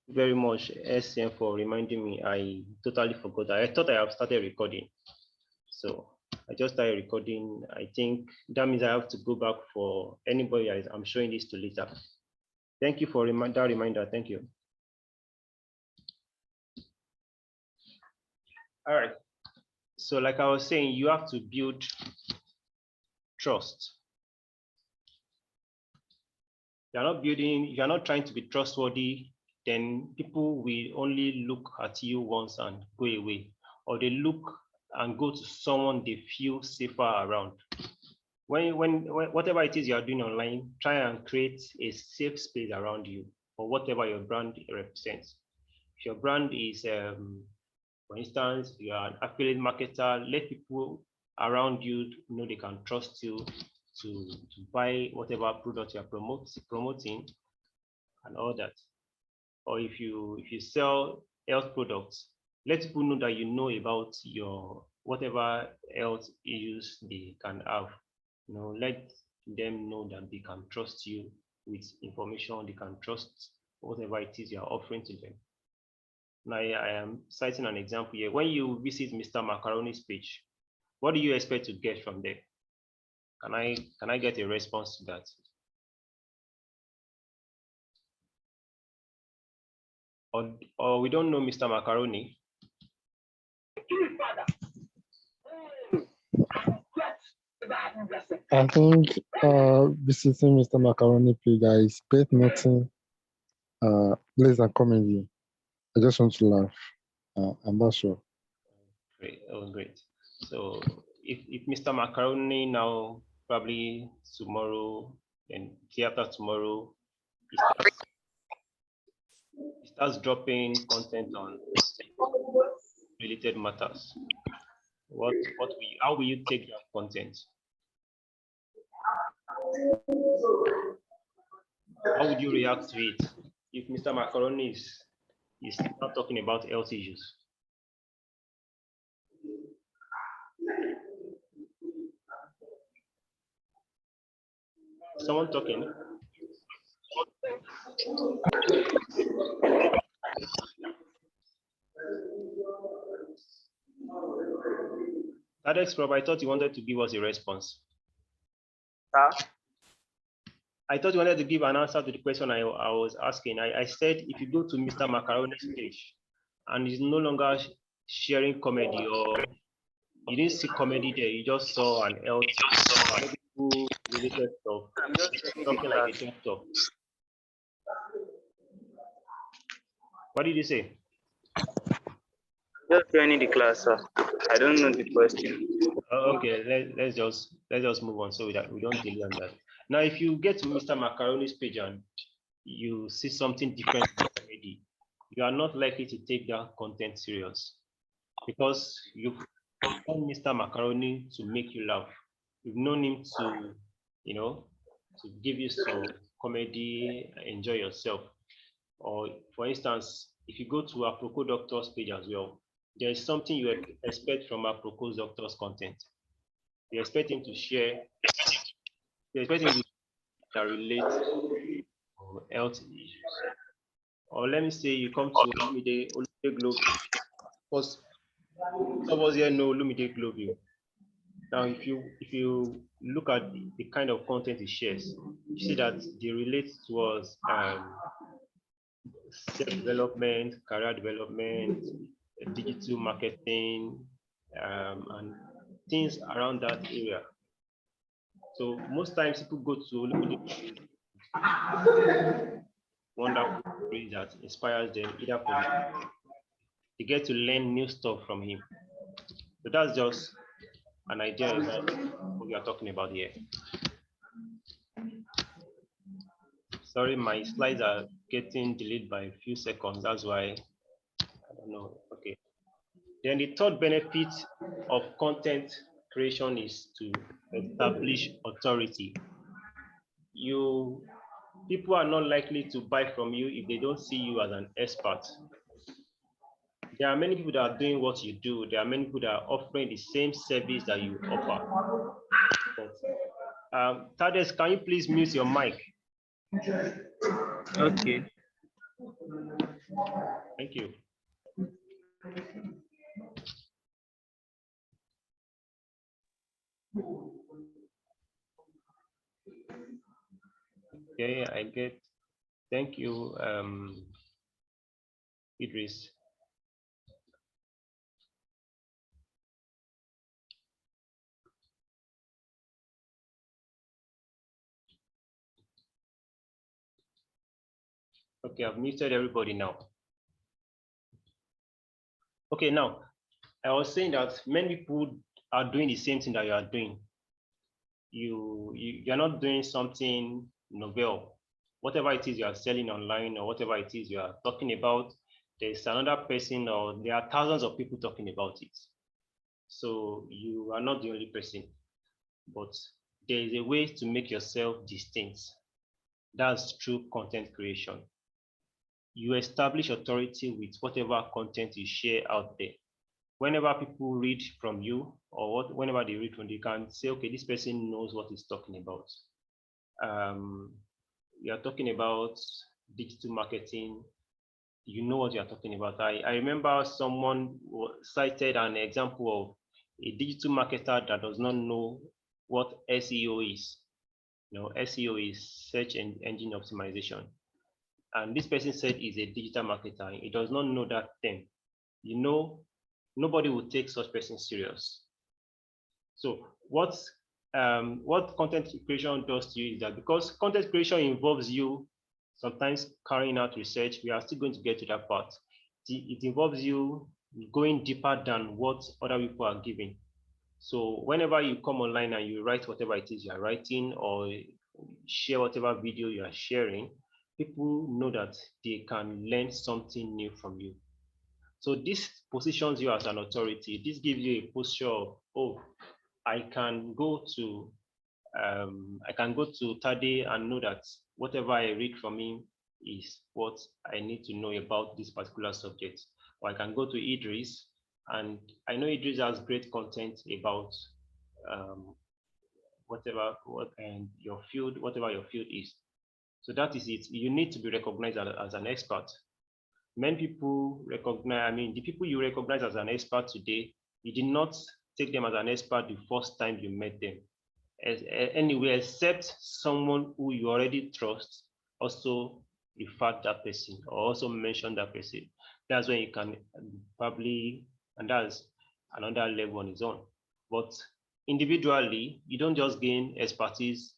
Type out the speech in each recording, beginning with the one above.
very much, SCM, for reminding me. I totally forgot. I thought I have started recording. So I just started recording. I think that means I have to go back for anybody I'm showing this to later. Thank you for that reminder. Thank you. All right. So like I was saying, you have to build trust. You're not trying to be trustworthy, then people will only look at you once and go away, or they look and go to someone they feel safer around. When whatever it is you are doing online, try and create a safe space around you for whatever your brand represents. If your brand is, for instance, you are an affiliate marketer, let people around you know they can trust you to buy whatever product you are promoting and all that. Or if you sell health products, let people know that you know about your whatever health issues they can have. Let them know that they can trust you with information, they can trust whatever it is you are offering to them. Now I am citing an example here. When you visit Mr. Macaroni's page, what do you expect to get from there? Can I get a response to that? Or we don't know Mr. Macaroni? I think visiting Mr. Macaroni page, I expect nothing less than comedy. I just want to laugh. I'm not sure. Great. Oh, great. So if Mr. Macaroni now probably tomorrow and day after tomorrow, he starts dropping content on related matters, how will you take that content? How would you react to it if Mr. Macaroni is not talking about health issues? Someone talking? TEDx Prof, I thought you wanted to give us a response. I thought you wanted to give an answer to the question I was asking. I said if you go to Mr. Macaroni's page and he's no longer sharing comedy, or you didn't see comedy there, you just saw an health medical related stuff, something like a doctor. What did you say? Just joining the class, sir. I don't know the question. Okay, let's just move on so that we don't delay on that. Now, if you get to Mr. Macaroni's page and you see something different already, you are not likely to take that content serious because you've known Mr. Macaroni to make you laugh. You've known him to, to give you some comedy, enjoy yourself. Or for instance, if you go to Aproko Doctor's page as well, there is something you expect from Aproko Doctor's content. You expect him to share, you expect him to relate to health issues. Or let me say you come to Olumide Global, because some of us here know Olumide Global. Now, if you look at the kind of content he shares, you see that they relate towards self-development, career development, digital marketing, and things around that area. So most times people go to wonderful stories that inspires them, either they get to learn new stuff from him. So that's just an idea about what we are talking about here. Sorry, my slides are getting delayed by a few seconds. That's why, I don't know. Okay. Then the third benefit of content creation is to establish authority. People are not likely to buy from you if they don't see you as an expert. There are many people that are doing what you do. There are many people that are offering the same service that you offer. Thaddeus, can you please mute your mic? Okay. Thank you. Okay, I get. Thank you, Idris. Okay, I've muted everybody now. Okay, now I was saying that many people are doing the same thing that you are doing. You're not doing something novel. Whatever it is you are selling online or whatever it is you are talking about, there's another person or there are thousands of people talking about it. So you are not the only person, but there is a way to make yourself distinct. That's through content creation. You establish authority with whatever content you share out there. Whenever people read from you or whenever they read from you, can say, okay, this person knows what he's talking about. We are talking about digital marketing. You know what you are talking about. I remember someone cited an example of a digital marketer that does not know what SEO is. You know, SEO is search engine optimization. And this person said he's a digital marketer. He does not know that term. You know, nobody will take such person serious. So what content creation does to you is that because content creation involves you sometimes carrying out research, we are still going to get to that part. It involves you going deeper than what other people are giving. So whenever you come online and you write whatever it is you are writing or share whatever video you are sharing, people know that they can learn something new from you. So this positions you as an authority. This gives you a posture of, oh, I can go to Tade and know that whatever I read from him is what I need to know about this particular subject. Or I can go to Idris, and I know Idris has great content about whatever your field, whatever your field is. So that is it. You need to be recognized as an expert. Many people recognize, the people you recognize as an expert today, you did not take them as an expert the first time you met them. Anyway, except someone who you already trust also refer that person or also mention that person. That's when you can probably, and that's another level on its own. But individually, you don't just gain expertise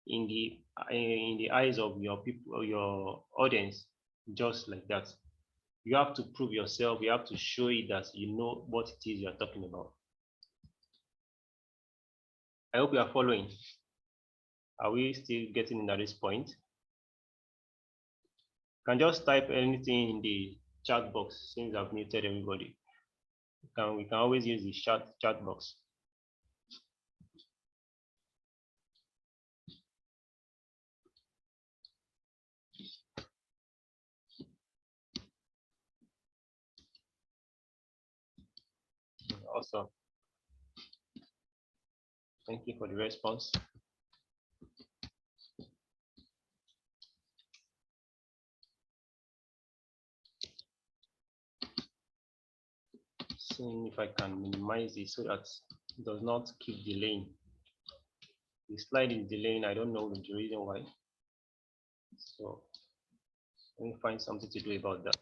in the eyes of your people or your audience just like that. You have to prove yourself. You have to show it that you know what it is you are talking about. I hope you are following. Are we still getting in at this point? You can just type anything in the chat box since I've muted everybody. We can always use the chat box. Awesome. Thank you for the response. Seeing if I can minimize it so that it does not keep delaying. The slide is delaying. I don't know the reason why. So let me find something to do about that.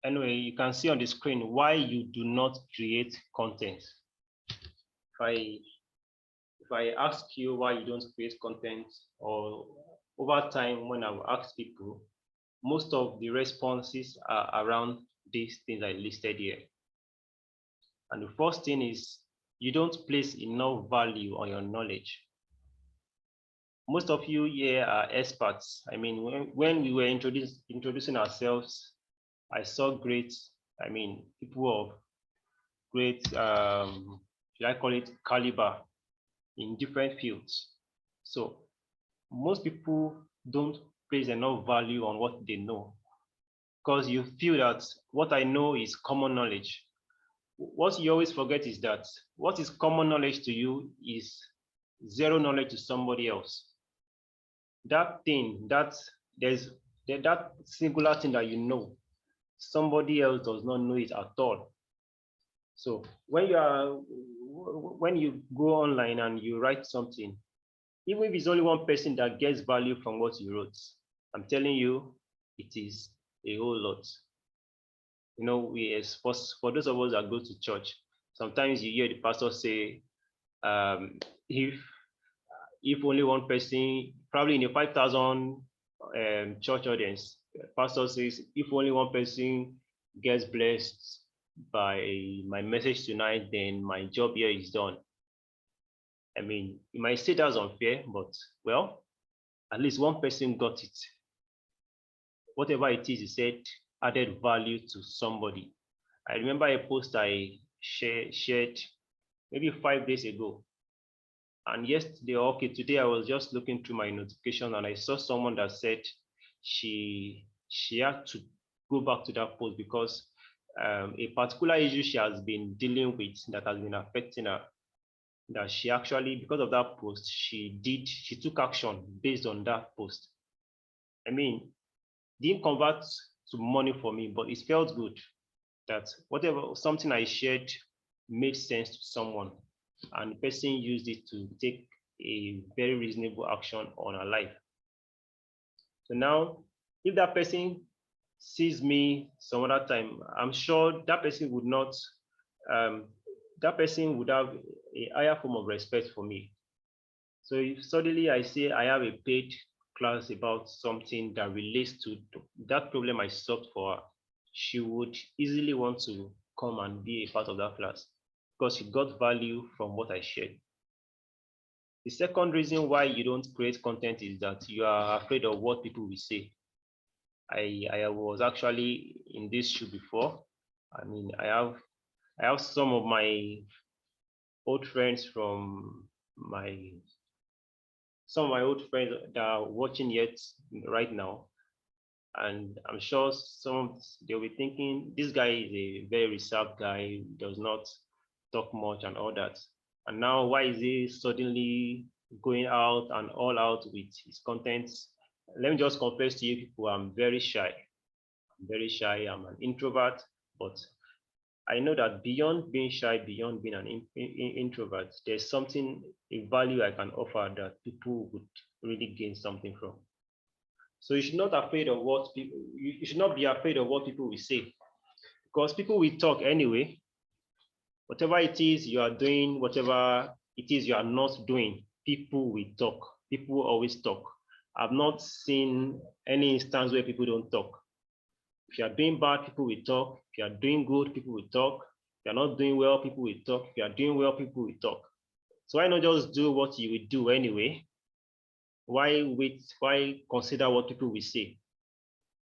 Anyway, you can see on the screen why you do not create content. If I ask you why you don't create content, or over time when I will ask people, most of the responses are around these things I listed here. And the first thing is you don't place enough value on your knowledge. Most of you here are experts. When we were introducing ourselves, I saw great, people of great, should I call it caliber in different fields. So most people don't place enough value on what they know because you feel that what I know is common knowledge. What you always forget is that what is common knowledge to you is zero knowledge to somebody else, that thing, that singular thing that you know, somebody else does not know it at all. So when you go online and you write something, even if it's only one person that gets value from what you wrote, I'm telling you, it is a whole lot. You know, for those of us that go to church, sometimes you hear the pastor say, if only one person, probably in a 5,000 church audience, pastor says, if only one person gets blessed by my message tonight, then my job here is done. I mean, you might say that's unfair, but well, at least one person got it. Whatever it is, he said, added value to somebody. I remember a post I shared maybe 5 days ago. And yesterday, okay, today I was just looking through my notification and I saw someone that said she had to go back to that post because a particular issue she has been dealing with that has been affecting her, that she actually, because of that post, she took action based on that post. I mean, didn't convert to money for me, but it felt good that something I shared made sense to someone, and the person used it to take a very reasonable action on her life. So now, if that person sees me some other time, I'm sure that person would not, that person would have a higher form of respect for me. So if suddenly I say I have a paid class about something that relates to that problem I solved for her, she would easily want to come and be a part of that class because she got value from what I shared. The second reason why you don't create content is that you are afraid of what people will say. I was actually in this shoe before. I mean, I have some of my old friends that are watching yet right now, and I'm sure they'll be thinking this guy is a very reserved guy, does not talk much and all that. And now why is he suddenly going out and all out with his contents? Let me just confess to you people, I'm very shy. I'm an introvert, but I know that beyond being shy, beyond being an introvert, there's a value I can offer that people would really gain something from. So you should not you should not be afraid of what people will say, because people will talk anyway. Whatever it is you are doing, whatever it is you are not doing, people will talk. People always talk. I've not seen any instance where people don't talk. If you are doing bad, people will talk. If you are doing good, people will talk. If you are not doing well, people will talk. If you are doing well, people will talk. So why not just do what you will do anyway? Why wait? Why consider what people will say?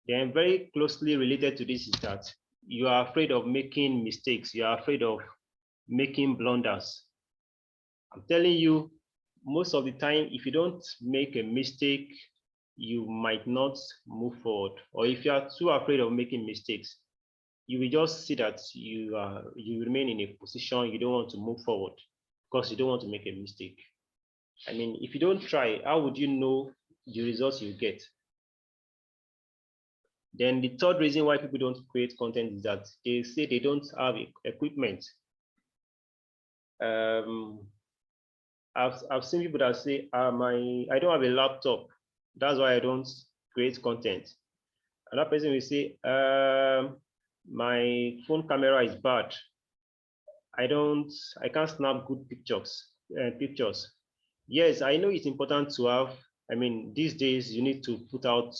Then very closely related to this is that you are afraid of making mistakes. You are afraid of making blunders. I'm telling you, most of the time, if you don't make a mistake, you might not move forward. Or if you are too afraid of making mistakes, you will just see that you remain in a position you don't want to move forward because you don't want to make a mistake. I mean, if you don't try, how would you know the results you get? Then the third reason why people don't create content is that they say they don't have equipment. I've seen people that say, I don't have a laptop, that's why I don't create content. Another person will say, my phone camera is bad, I can't snap good pictures. Yes, I know it's important to have. I mean, these days you need to put out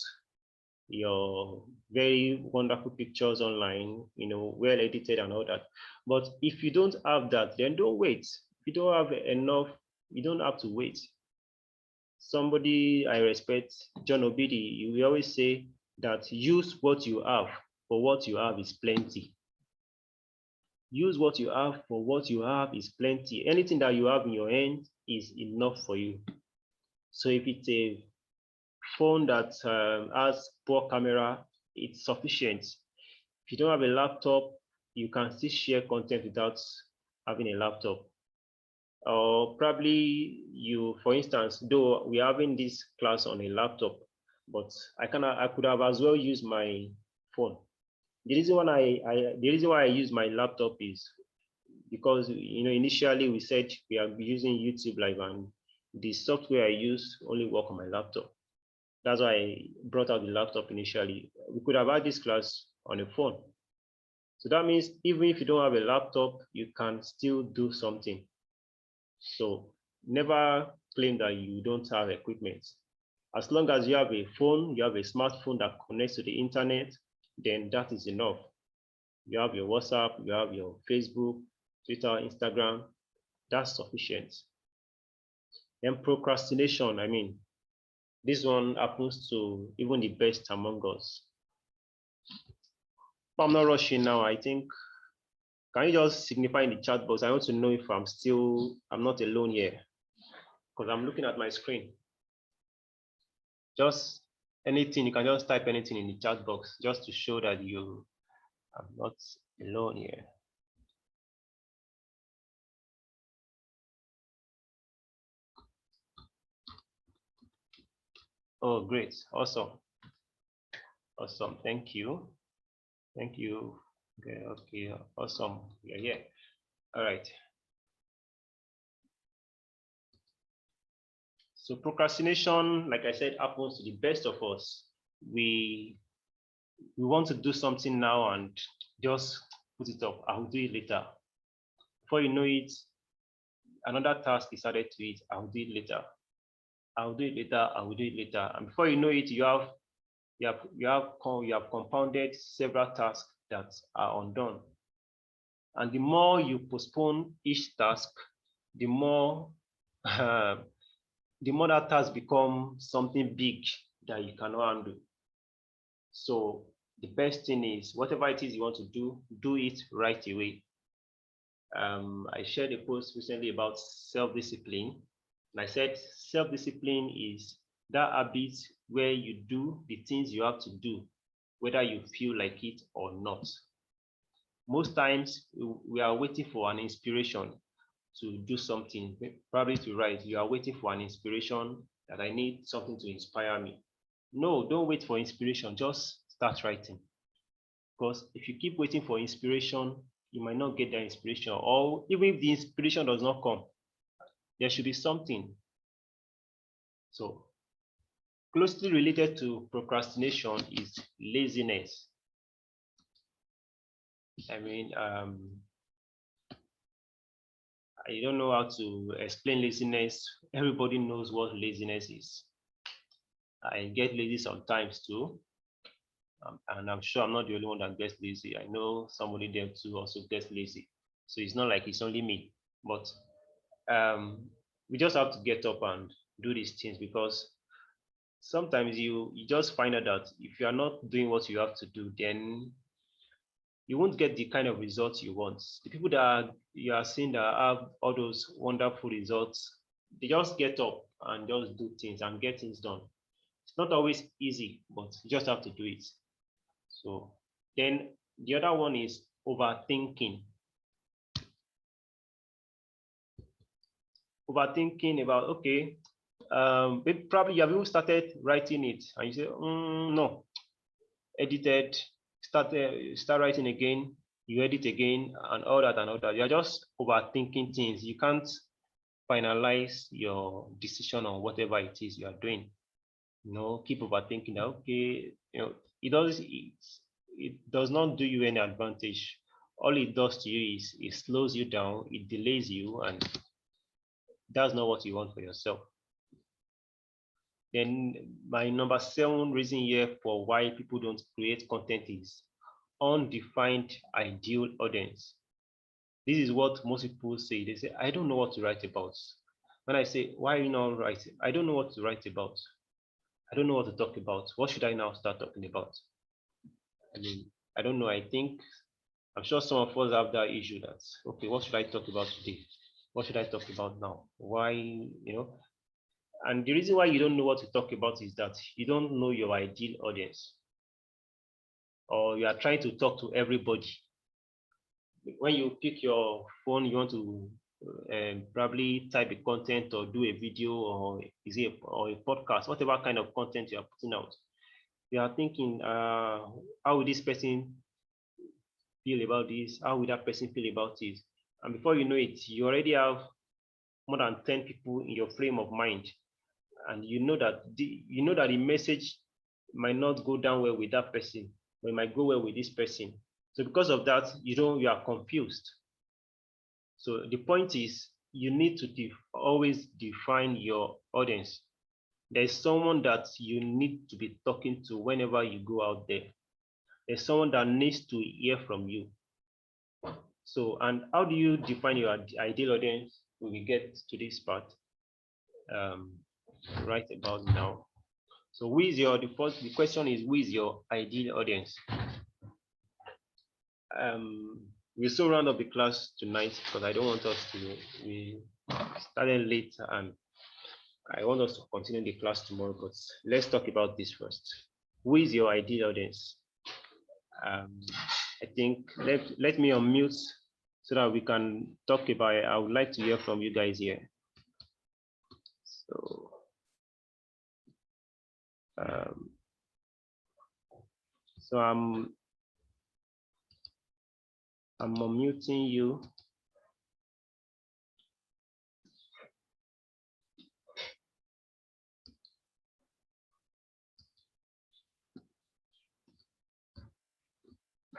your very wonderful pictures online, well edited and all that. But if you don't have that, then don't wait. If you don't have enough, you don't have to wait. Somebody I respect, John Obidi, you will always say that use what you have, for what you have is plenty. Use what you have, for what you have is plenty. Anything that you have in your hand is enough for you. So if it's a phone that has poor camera, it's sufficient. If you don't have a laptop, you can still share content without having a laptop. Or probably you, for instance, though we're having this class on a laptop, but I could have as well used my phone. The reason why I use my laptop is because initially we said we are using YouTube Live, and the software I use only work on my laptop. That's why I brought out the laptop initially. We could have had this class on a phone. So that means even if you don't have a laptop, you can still do something. So never claim that you don't have equipment. As long as you have a phone, you have a smartphone that connects to the internet, then that is enough. You have your WhatsApp, you have your Facebook, Twitter, Instagram, that's sufficient. Then procrastination, I mean, this one happens to even the best among us. But I'm not rushing now, I think. Can you just signify in the chat box? I want to know if I'm not alone here, because I'm looking at my screen. Just anything, you can just type anything in the chat box just to show that you are not alone here. Oh, great. Awesome. Awesome. Thank you. Thank you. Okay. Okay. Awesome. Yeah. Yeah. All right. So procrastination, like I said, happens to the best of us. We want to do something now and just put it up. I'll do it later. Before you know it, another task is added to it. I'll do it later. I'll do it later. I will do it later. And before you know it, you have compounded several tasks that are undone. And the more you postpone each task, the more that task becomes something big that you cannot handle. So the best thing is whatever it is you want to do it right away. I shared a post recently about self-discipline, and I said self-discipline is that habit where you do the things you have to do, whether you feel like it or not. Most times we are waiting for an inspiration to do something, probably to write. You are waiting for an inspiration that I need something to inspire me. No, don't wait for inspiration, just start writing. Because if you keep waiting for inspiration, you might not get that inspiration, or even if the inspiration does not come, there should be something. So closely related to procrastination is laziness. I mean, I don't know how to explain laziness. Everybody knows what laziness is. I get lazy sometimes too. And I'm sure I'm not the only one that gets lazy. I know somebody there too also gets lazy. So it's not like it's only me. But we just have to get up and do these things, because sometimes you just find out that if you are not doing what you have to do, then you won't get the kind of results you want. The people that you are seeing that have all those wonderful results, they just get up and just do things and get things done. It's not always easy, but you just have to do it. So then the other one is overthinking. Overthinking about, okay, probably you have even started writing it and you say, no, edited, start writing again, you edit again, and all that and all that. You're just overthinking things. You can't finalize your decision on whatever it is you are doing. Keep overthinking that, okay, it does not do you any advantage. All it does to you is it slows you down, it delays you, and that's not what you want for yourself. Then my number 7 reason here for why people don't create content is undefined ideal audience. This is what most people say. They say, I don't know what to write about. When I say, why are you not writing? I don't know what to write about. I don't know what to talk about. What should I now start talking about? I mean, I don't know. I'm sure some of us have that issue that, okay, what should I talk about today? What should I talk about now? Why, and the reason why you don't know what to talk about is that you don't know your ideal audience, or you are trying to talk to everybody. When you pick your phone, you want to probably type a content or do a video or or a podcast, whatever kind of content you are putting out. You are thinking, how will this person feel about this? How will that person feel about it? And before you know it, you already have more than 10 people in your frame of mind, and you know that the message might not go down well with that person, but it might go well with this person. So because of that, you are confused. So the point is, you need to always define your audience. There's someone that you need to be talking to whenever you go out there. There's someone that needs to hear from you. So, and how do you define your ideal audience? We will get to this part right about now. So the question is, who is your ideal audience? We'll still round up the class tonight because I don't want us to, we started late and I want us to continue the class tomorrow, but let's talk about this first. Who is your ideal audience? I think let me unmute so that we can talk about it. I would like to hear from you guys here. So I'm unmuting you.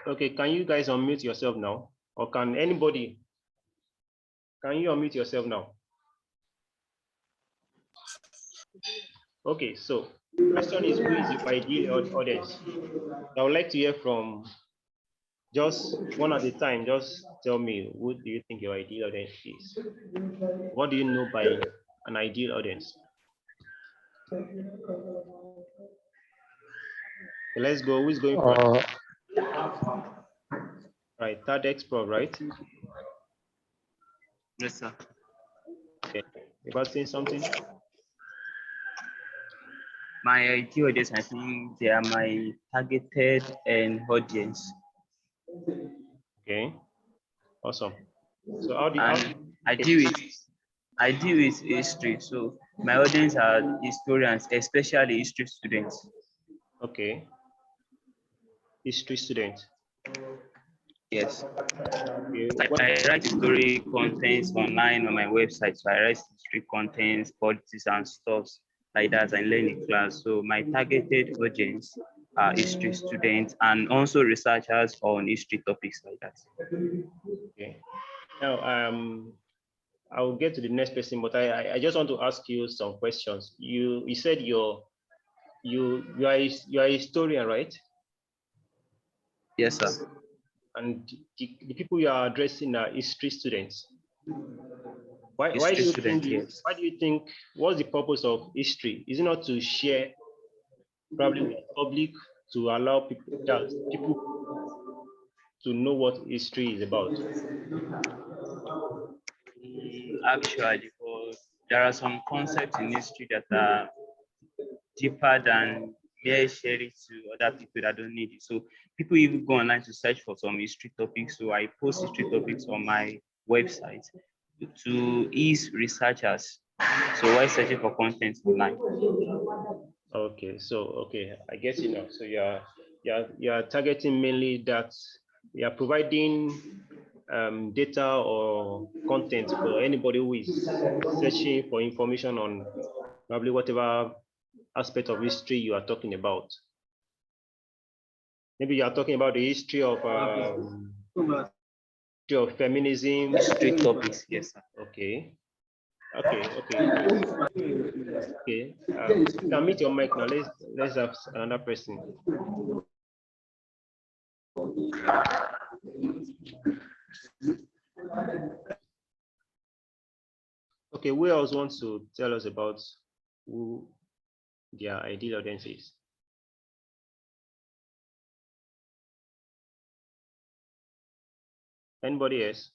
Okay, can you guys unmute yourself now? Or can anybody? Can you unmute yourself now? Okay, so the question is, who is your ideal audience? I would like to hear from just one at a time. Just tell me, who do you think your ideal audience is? What do you know by an ideal audience? Okay, let's go. Who is going first? Right, TEDx Pro, right? Yes, sir. Okay, you about saying something? My ideal audience, I think they are my targeted audience. Okay, awesome. So how do I deal with history. So my audience are historians, especially history students. Okay, history students. Yes. Okay. I write story contents online on my website. So I write history contents, politics and stuff like that. I learn in class. So my targeted audience are history students and also researchers on history topics like that. Okay. Now I will get to the next person, but I just want to ask you some questions. You said you are a historian, right? Yes, sir. And the people you are addressing are history students. Why do you think, what's the purpose of history? Is it not to share probably with the public, to allow people to know what history is about? Actually, there are some concepts in history that are deeper than mere sharing to other people that don't need it. So people even go online to search for some history topics. So I post history topics on my website to ease researchers. So while searching for content online. Okay, so I guess you know. So you are targeting mainly that you are providing data or content for anybody who is searching for information on probably whatever aspect of history you are talking about. Maybe you are talking about the history of feminism. History topics, yes, sir. Okay. Okay. You can meet your mic now. Let's have another person. Okay, who else wants to tell us about who their ideal audience is? Anybody else?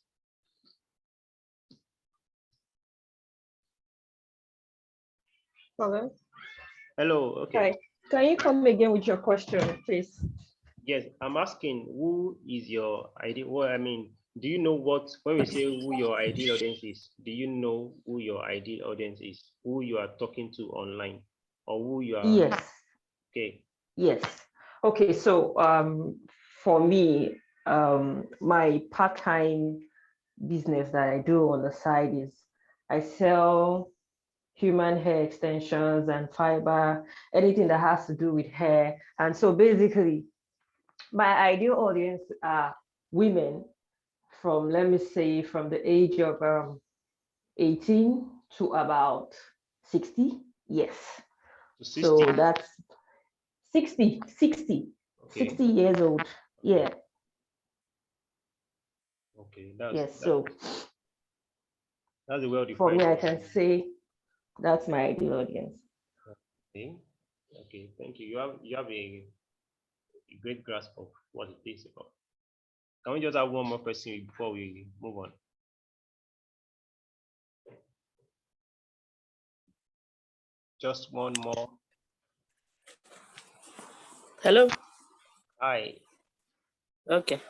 Hello. Hello. Okay. Hi. Can you come again with your question, please? Yes, I'm asking, who is your ideal? Well, I mean, Do you know what, when we say who your ideal audience is, do you know who your ideal audience is? Who you are talking to online, or who you are? Yes. Okay. Yes. Okay. So for me, my part-time business that I do on the side is I sell human hair extensions and fiber, anything that has to do with hair. And so basically, my ideal audience are women from, let me say, from the age of 18 to about 60. Yes. So 60. So that's 60 Okay. years old. Yeah. Okay. Yes. So that's a well for me, I defined. can say that's my ideal audience. Okay. Okay. Thank you. You have a great grasp of what it is about. Can we just have one more question before we move on? Just one more. Hello. Hi. Okay.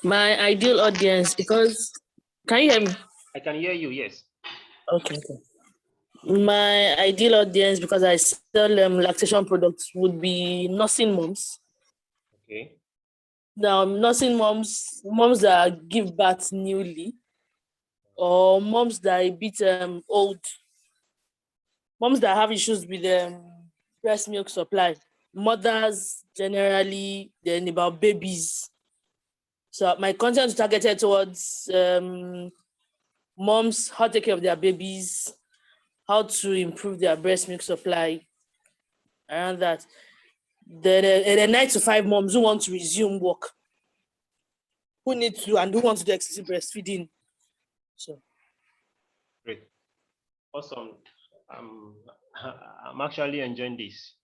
My ideal audience, because can you hear me? I can hear you. Yes. Okay. My ideal audience, because I sell lactation products, would be nursing moms. Okay. Now, nursing moms that give birth newly, or moms that are a bit old, moms that have issues with breast milk supply, mothers generally, then about babies. So my content is targeted towards moms, how to take care of their babies, how to improve their breast milk supply, around that. The 9 to 5 moms who want to resume work, who need to and who want to do excessive breastfeeding. So Great. Awesome. I'm actually enjoying this.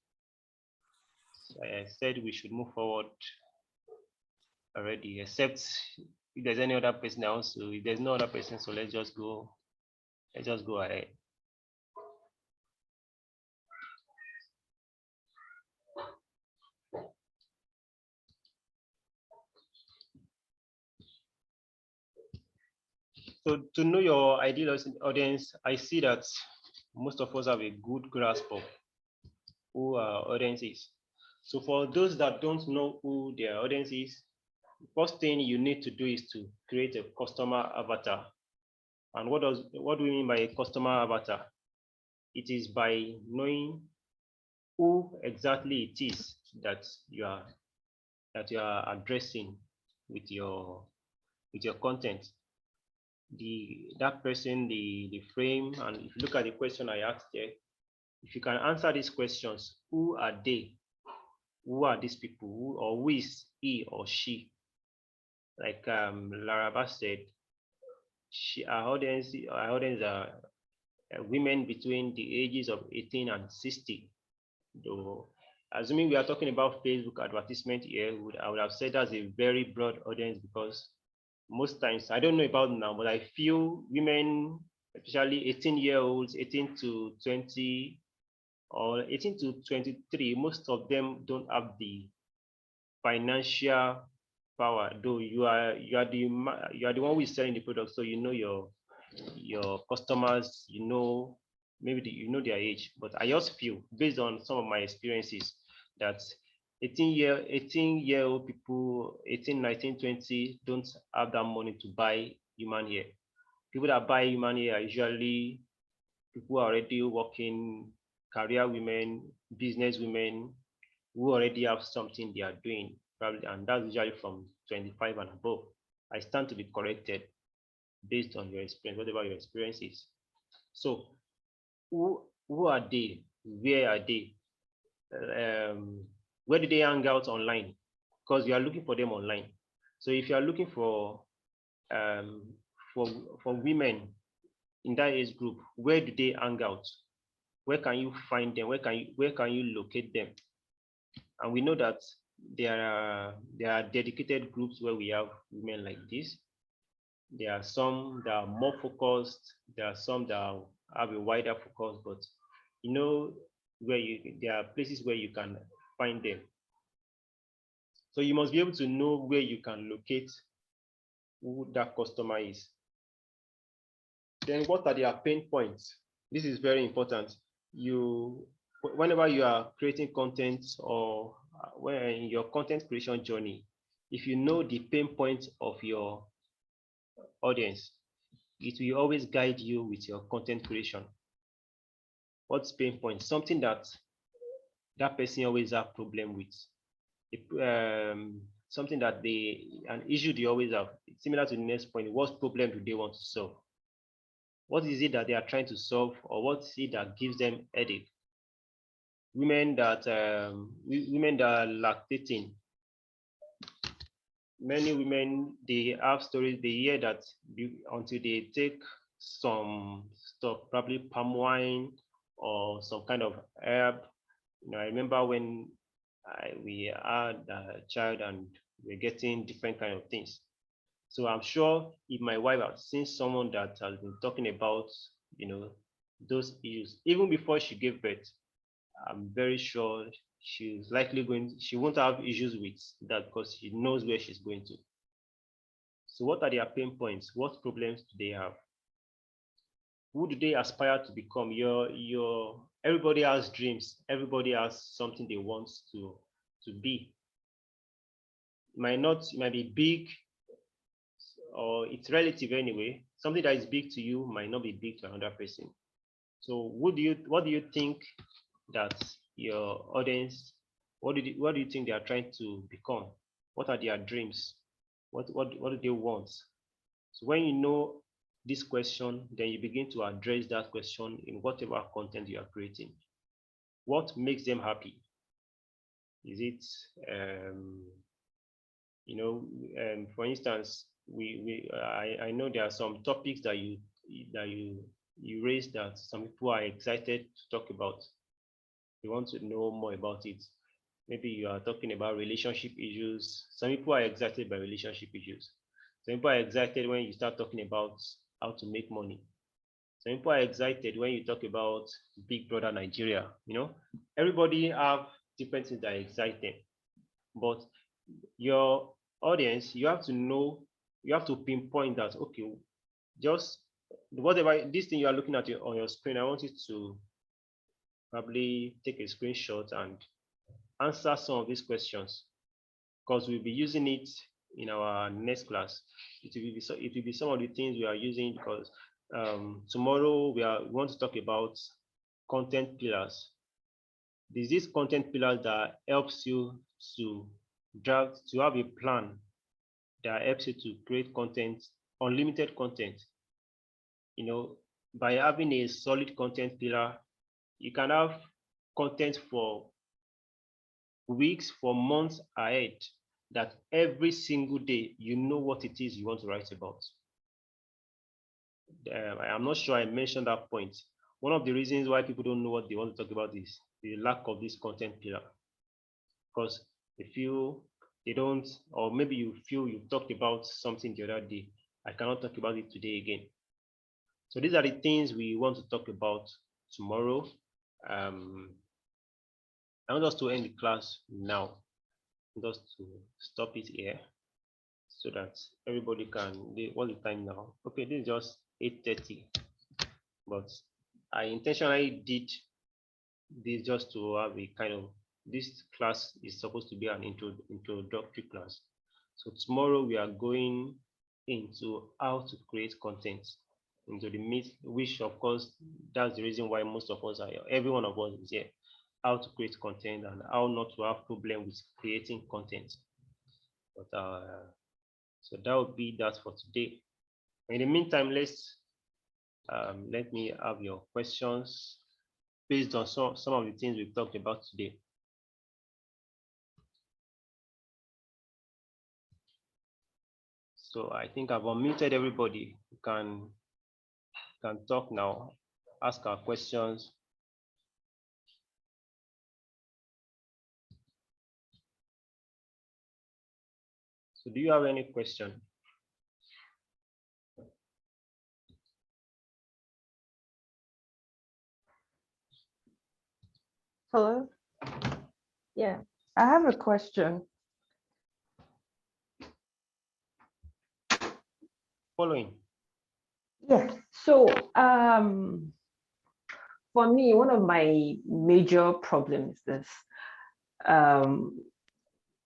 I said we should move forward already, except if there's any other person that wants to. If there's no other person, so let's just go. Let's just go ahead. So to know your ideal audience, I see that most of us have a good grasp of who our audience is. So for those that don't know who their audience is, the first thing you need to do is to create a customer avatar. And what do we mean by a customer avatar? It is by knowing who exactly it is that you are addressing with your content. That person, the frame, and if you look at the question I asked there, if you can answer these questions, who are they? Who are these people? Who is he or she? Like Laraba said, our audience are women between the ages of 18 and 60. Though, assuming we are talking about Facebook advertisement here, I would have said that's a very broad audience, because most times, I don't know about now, but I feel women, especially 18-year-olds, 18 to 20, or 18 to 23, most of them don't have the financial power. Though you are the one who is selling the product, so you know your customers, you know maybe you know their age. But I just feel, based on some of my experiences, that 18-year-old people, 18, 19, 20, don't have that money to buy human hair. People that buy human hair are usually people who are already working, career women, business women, who already have something they are doing, probably, and that's usually from 25 and above. I stand to be corrected based on your experience, whatever your experience is. So who are they? Where are they? Where do they hang out online? Because you are looking for them online. So if you are looking for women in that age group, where do they hang out? Where can you find them? Where can you locate them? And we know that there are dedicated groups where we have women like this. There are some that are more focused. There are some that have a wider focus, but you know there are places where you can find them. So you must be able to know where you can locate who that customer is. Then what are their pain points? This is very important. Whenever you are creating content or when in your content creation journey, if you know the pain points of your audience, it will always guide you with your content creation. What's pain point? Something that person always have problem with. Something that an issue they always have. It's similar to the next point. What problem do they want to solve? What is it that they are trying to solve, or what is it that gives them headache? Women that are lactating. Many women, they have stories, they hear that until they take some stuff, probably palm wine or some kind of herb. I remember when we had a child and we're getting different kind of things. So I'm sure if my wife has seen someone that has been talking about, those issues, even before she gave birth, I'm very sure she's likely she won't have issues with that because she knows where she's going to. So what are their pain points? What problems do they have? Who do they aspire to become? Everybody has dreams. Everybody has something they want to be. It might be big, or it's relative anyway. Something that is big to you might not be big to another person. So what do you think that your audience, what do you think they are trying to become? What are their dreams? What do they want? So when you know this question, then you begin to address that question in whatever content you are creating. What makes them happy? Is it for instance, I know there are some topics that you raised that some people are excited to talk about. They want to know more about it. Maybe you are talking about relationship issues. Some people are excited by relationship issues. Some people are excited when you start talking about how to make money. Some people are excited when you talk about Big Brother Nigeria. Everybody have different things that excite them. But your audience, you have to know, you have to pinpoint that, okay, just whatever this thing you are looking at on your screen, I want you to probably take a screenshot and answer some of these questions, because we'll be using it in our next class. It will be some of the things we are using, because tomorrow we want to talk about content pillars. There's this content pillars that helps you to have a plan that helps you to create content, unlimited content. By having a solid content pillar, you can have content for weeks, for months ahead, that every single day you know what it is you want to write about. I'm not sure I mentioned that point. One of the reasons why people don't know what they want to talk about is the lack of this content pillar, because they feel they don't, or maybe you feel you talked about something the other day, I cannot talk about it today again. So these are the things we want to talk about tomorrow. I want us to end the class now, just to stop it here so that everybody can, what's the time now? Okay, this is just 8:30, but I intentionally did this just to have a kind of, this class is supposed to be an introductory class. So tomorrow we are going into how to create content, into the meat, which of course, that's the reason why most of us are here. Every one of us is here. How to create content and how not to have problem with creating content. But so that would be that for today. In the meantime, let me have your questions based on some of the things we've talked about today. So I think I've unmuted everybody. You can talk now, ask our questions. So do you have any question? Hello? Yeah, I have a question. following? Yeah. So for me, one of my major problems is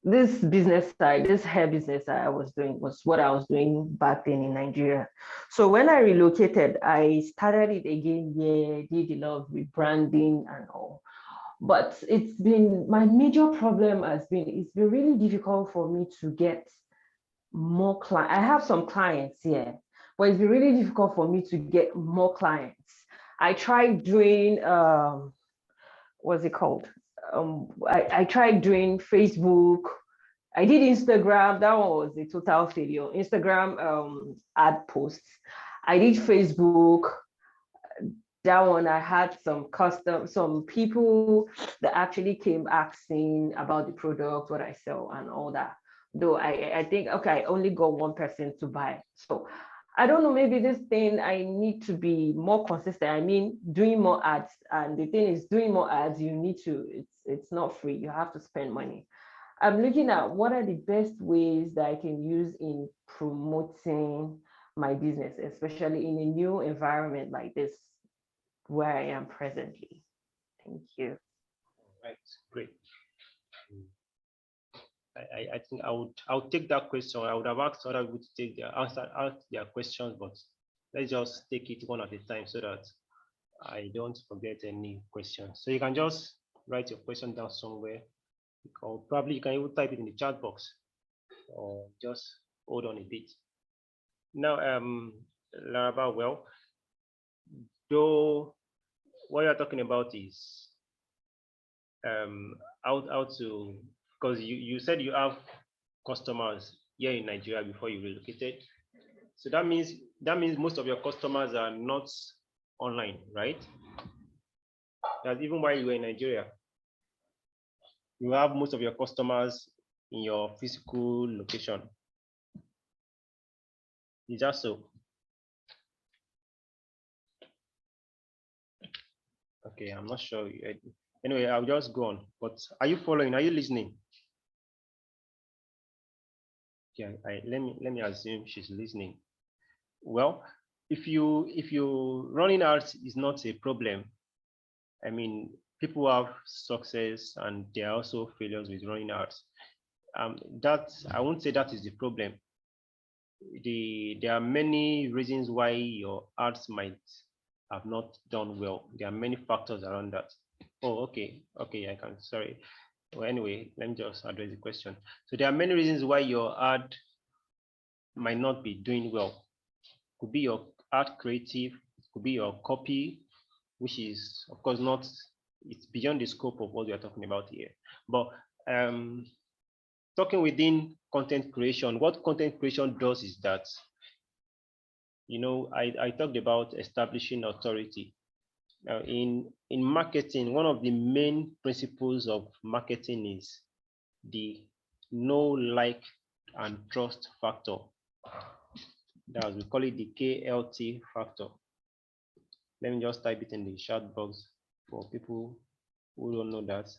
this business side, this hair business I was doing was what I was doing back then in Nigeria. So when I relocated, I started it again. Yeah, did a lot of rebranding and all. But it's been, my major problem has been, it's been really difficult for me to get more clients. I have some clients here, but it's been really difficult for me to get more clients. I tried doing, what's it called? I tried doing Facebook. I did Instagram. That one was a total failure. Instagram ad posts. I did Facebook. That one I had some people that actually came asking about the product, what I sell and all that. Though I think, okay, I only got one person to buy. So I don't know, maybe this thing I need to be more consistent. I mean, doing more ads. And the thing is, doing more ads, you need to, it's not free. You have to spend money. I'm looking at what are the best ways that I can use in promoting my business, especially in a new environment like this, where I am presently. Thank you. Right, great. I think I would take that question. I would have asked other people to take ask their questions, but let's just take it one at a time so that I don't forget any questions. So you can just write your question down somewhere, or probably you can even type it in the chat box, or just hold on a bit. Now, Laraba, well, though what you're talking about is how to, because you said you have customers here in Nigeria before you relocated. So that means most of your customers are not online, right? That's even while you were in Nigeria. You have most of your customers in your physical location. Is that so? Okay, I'm not sure. Anyway, I'll just go on. But are you following? Are you listening? Yeah, let me assume she's listening. Well, if you running out is not a problem. I mean, people have success and there are also failures with running out. That I won't say that is the problem. There are many reasons why your ads might have not done well. There are many factors around that. Oh, okay, I can. Sorry. Well, anyway, let me just address the question. So there are many reasons why your ad might not be doing well. Could be your ad creative, could be your copy, which is of course not, it's beyond the scope of what we are talking about here. But talking within content creation, what content creation does is that, you know, I talked about establishing authority. Now in marketing, one of the main principles of marketing is the know, like, and trust factor. That we call it the KLT factor. Let me just type it in the chat box for people who don't know that.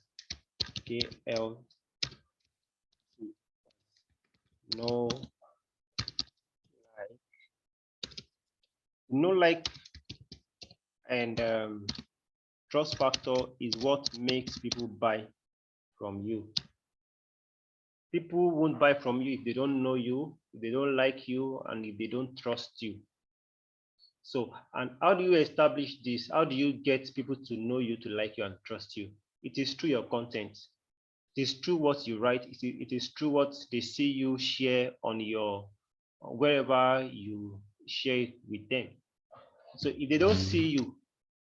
KLT. Know, like, and trust factor is what makes people buy from you. People won't buy from you if they don't know you, if they don't like you, and if they don't trust you. So, and how do you establish this? How do you get people to know you, to like you, and trust you? It is through your content. It is through what you write. It is through what they see you share on your, wherever you share it with them. So if they don't see you,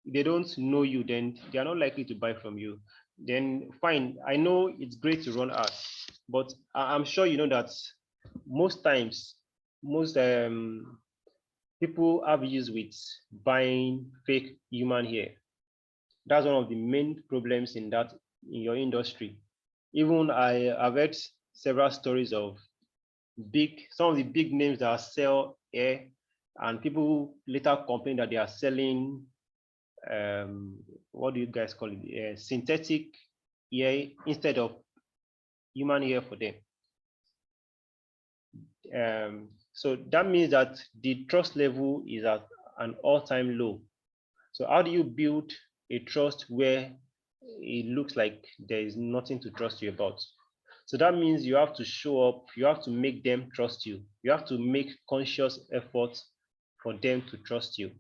if they don't know you, then they are not likely to buy from you. Then fine, I know it's great to run ads, but I'm sure you know that most times, most people have issues with buying fake human hair. That's one of the main problems in your industry. Even I've heard several stories of some of the big names that sell hair, and people later complain that they are selling what do you guys call it, synthetic hair instead of human hair for them. So that means that the trust level is at an all-time low. So how do you build a trust where it looks like there is nothing to trust you about? So that means you have to show up, you have to make them trust you. You have to make conscious efforts for them to trust you.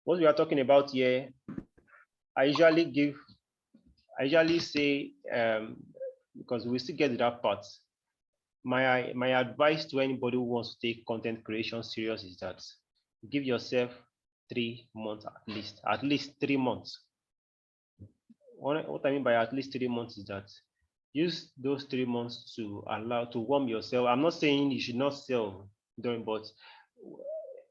What we are talking about here, I usually say, because we still get to that part, my advice to anybody who wants to take content creation serious is that give yourself 3 months at least 3 months. What I mean by at least 3 months is that use those 3 months to allow to warm yourself. I'm not saying you should not sell during, but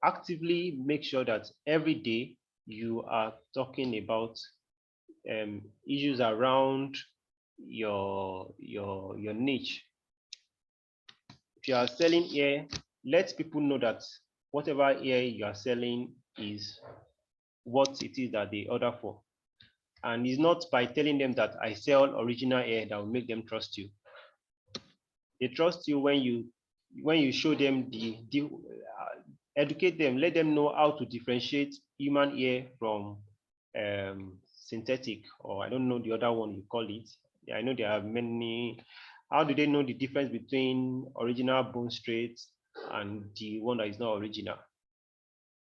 actively make sure that every day you are talking about issues around your niche. If you are selling hair, let people know that whatever hair you are selling is what it is that they order for. And it's not by telling them that I sell original hair that will make them trust you. They trust you when you show them educate them, let them know how to differentiate human hair from synthetic, or I don't know the other one you call it. I know there are many. How do they know the difference between original bone straight and the one that is not original?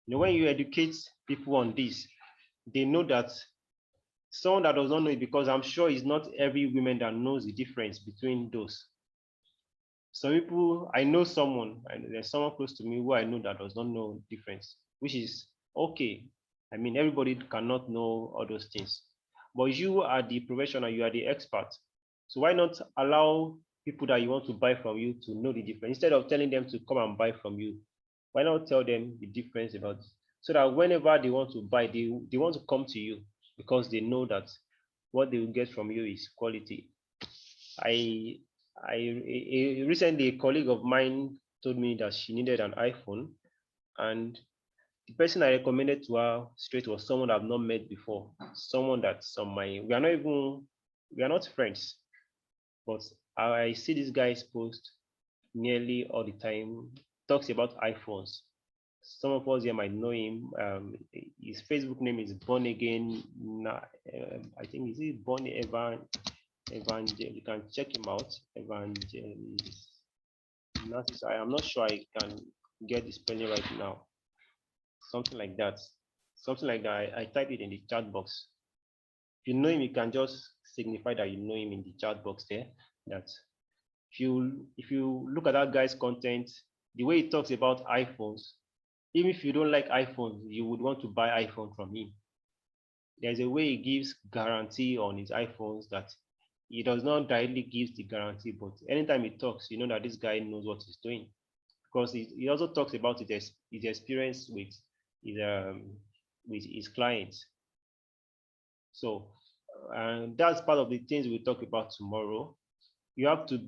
When you educate people on this, they know that someone that does not know it, because I'm sure it's not every woman that knows the difference between those. Some people, I know someone, and there's someone close to me who I know that does not know the difference, which is okay. I mean, everybody cannot know all those things, but you are the professional, you are the expert. So why not allow people that you want to buy from you to know the difference instead of telling them to come and buy from you? Why not tell them the difference about it, so that whenever they want to buy, they want to come to you because they know that what they will get from you is quality. Recently, a colleague of mine told me that she needed an iPhone, and the person I recommended to her straight was someone I've not met before, someone that's on my, we are not friends, but I see this guy's post nearly all the time, talks about iPhones. Some of us here might know him. His Facebook name is Born Again. I think is it Born Evangel. You can check him out. Evangelist. I am not sure I can get the spelling right now. Something like that. Something like that. I type it in the chat box. If you know him, you can just signify that you know him in the chat box there. That if you look at that guy's content, the way he talks about iPhones, even if you don't like iPhones, you would want to buy iPhone from him. There's a way he gives guarantee on his iPhones that he does not directly give the guarantee, but anytime he talks, you know that this guy knows what he's doing, because he also talks about his experience with his clients. So that's part of the things we'll talk about tomorrow. You also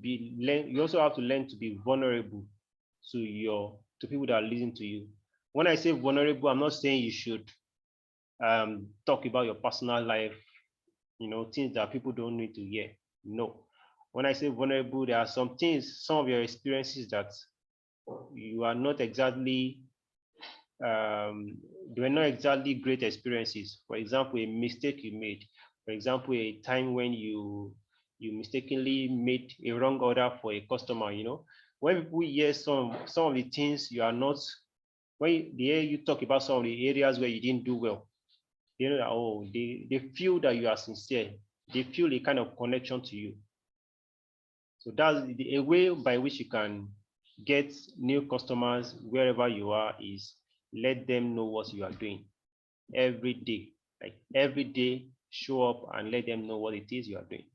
have to learn to be vulnerable to people that are listening to you. When I say vulnerable, I'm not saying you should talk about your personal life, things that people don't need to hear. No. When I say vulnerable, there are some things, some of your experiences that you are not exactly, they were not exactly great experiences. For example, a mistake you made. For example, a time when you mistakenly made a wrong order for a customer. When people hear some of the things you are not, when they hear you talk about some of the areas where you didn't do well, they know that, they feel that you are sincere. They feel a kind of connection to you. So that's a way by which you can get new customers wherever you are, is let them know what you are doing every day. Like every day, show up and let them know what it is you are doing.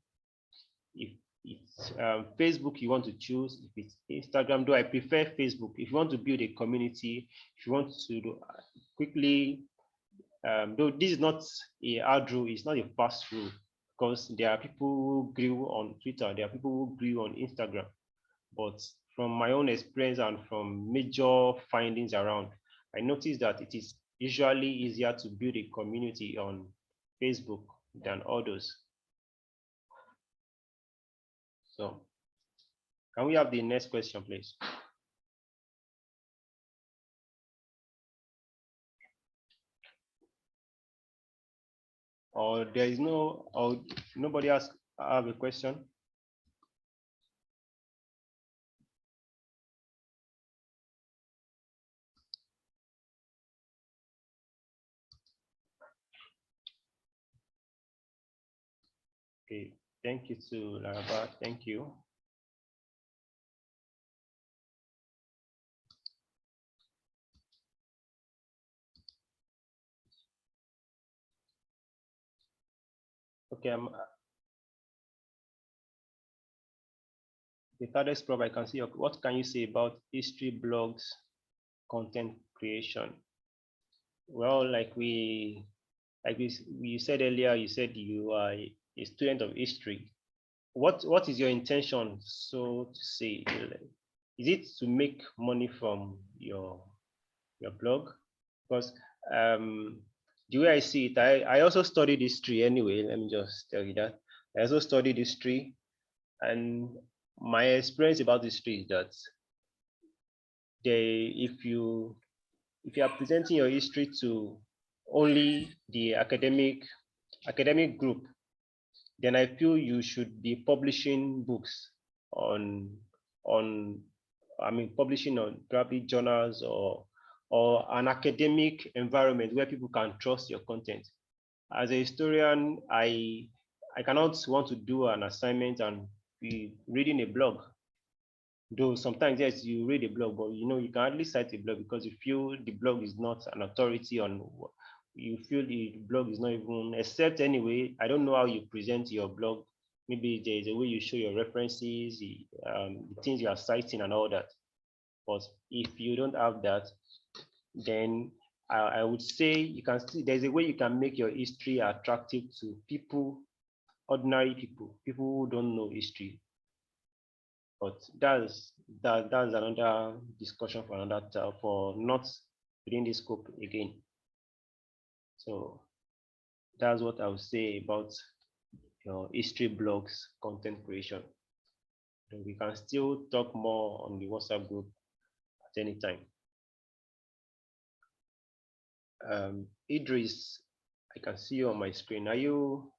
If it's Facebook you want to choose, if it's Instagram, though I prefer Facebook. If you want to build a community, if you want to quickly, though this is not a hard rule, it's not a fast rule, because there are people who grew on Twitter, there are people who grew on Instagram. But from my own experience and from major findings around, I noticed that it is usually easier to build a community on Facebook than others. So can we have the next question, please? Or there is no, or nobody else have a question? Okay, thank you to Laraba. Thank you. Okay, the TADES Prof, I can see what can you say about history blogs, content creation? Well, like we said earlier, you said you are a student of history. What is your intention, so to say? Is it to make money from your blog? Because the way I see it, I also studied history anyway. Let me just tell you that. I also studied history, and my experience about history is that if you are presenting your history to only the academic group, then I feel you should be publishing books publishing on probably journals or an academic environment where people can trust your content. As a historian, I cannot want to do an assignment and be reading a blog. Though sometimes, yes, you read a blog, but you can hardly cite a blog because you feel the blog is not an authority on what you feel the blog is not even, except anyway, I don't know how you present your blog. Maybe there's a way you show your references, the things you are citing and all that. But if you don't have that, then I would say you can still, there's a way you can make your history attractive to people, ordinary people who don't know history. But that's another discussion for another for not within this scope again. So that's what I would say about your history blogs, content creation. And we can still talk more on the WhatsApp group at any time. Idris, I can see you on my screen. Do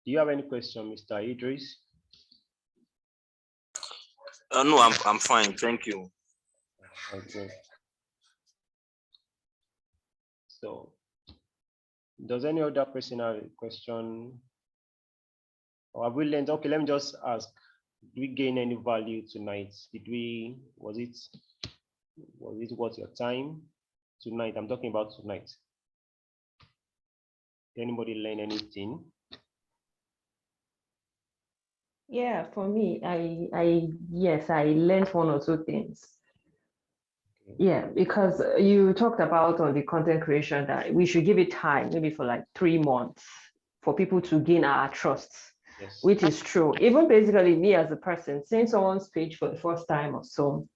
you have any question, Mr. Idris? No, I'm fine. Thank you. Okay. So, does any other person have a question? Or have we learned? Okay, let me just ask. Did we gain any value tonight? Was it worth your time tonight? I'm talking about tonight. Did anybody learn anything? Yeah, for me, yes, I learned one or two things. Yeah, because you talked about on the content creation that we should give it time, maybe for like 3 months for people to gain our trust, Yes. which is true. Even basically me as a person, seeing someone's page for the first time or so,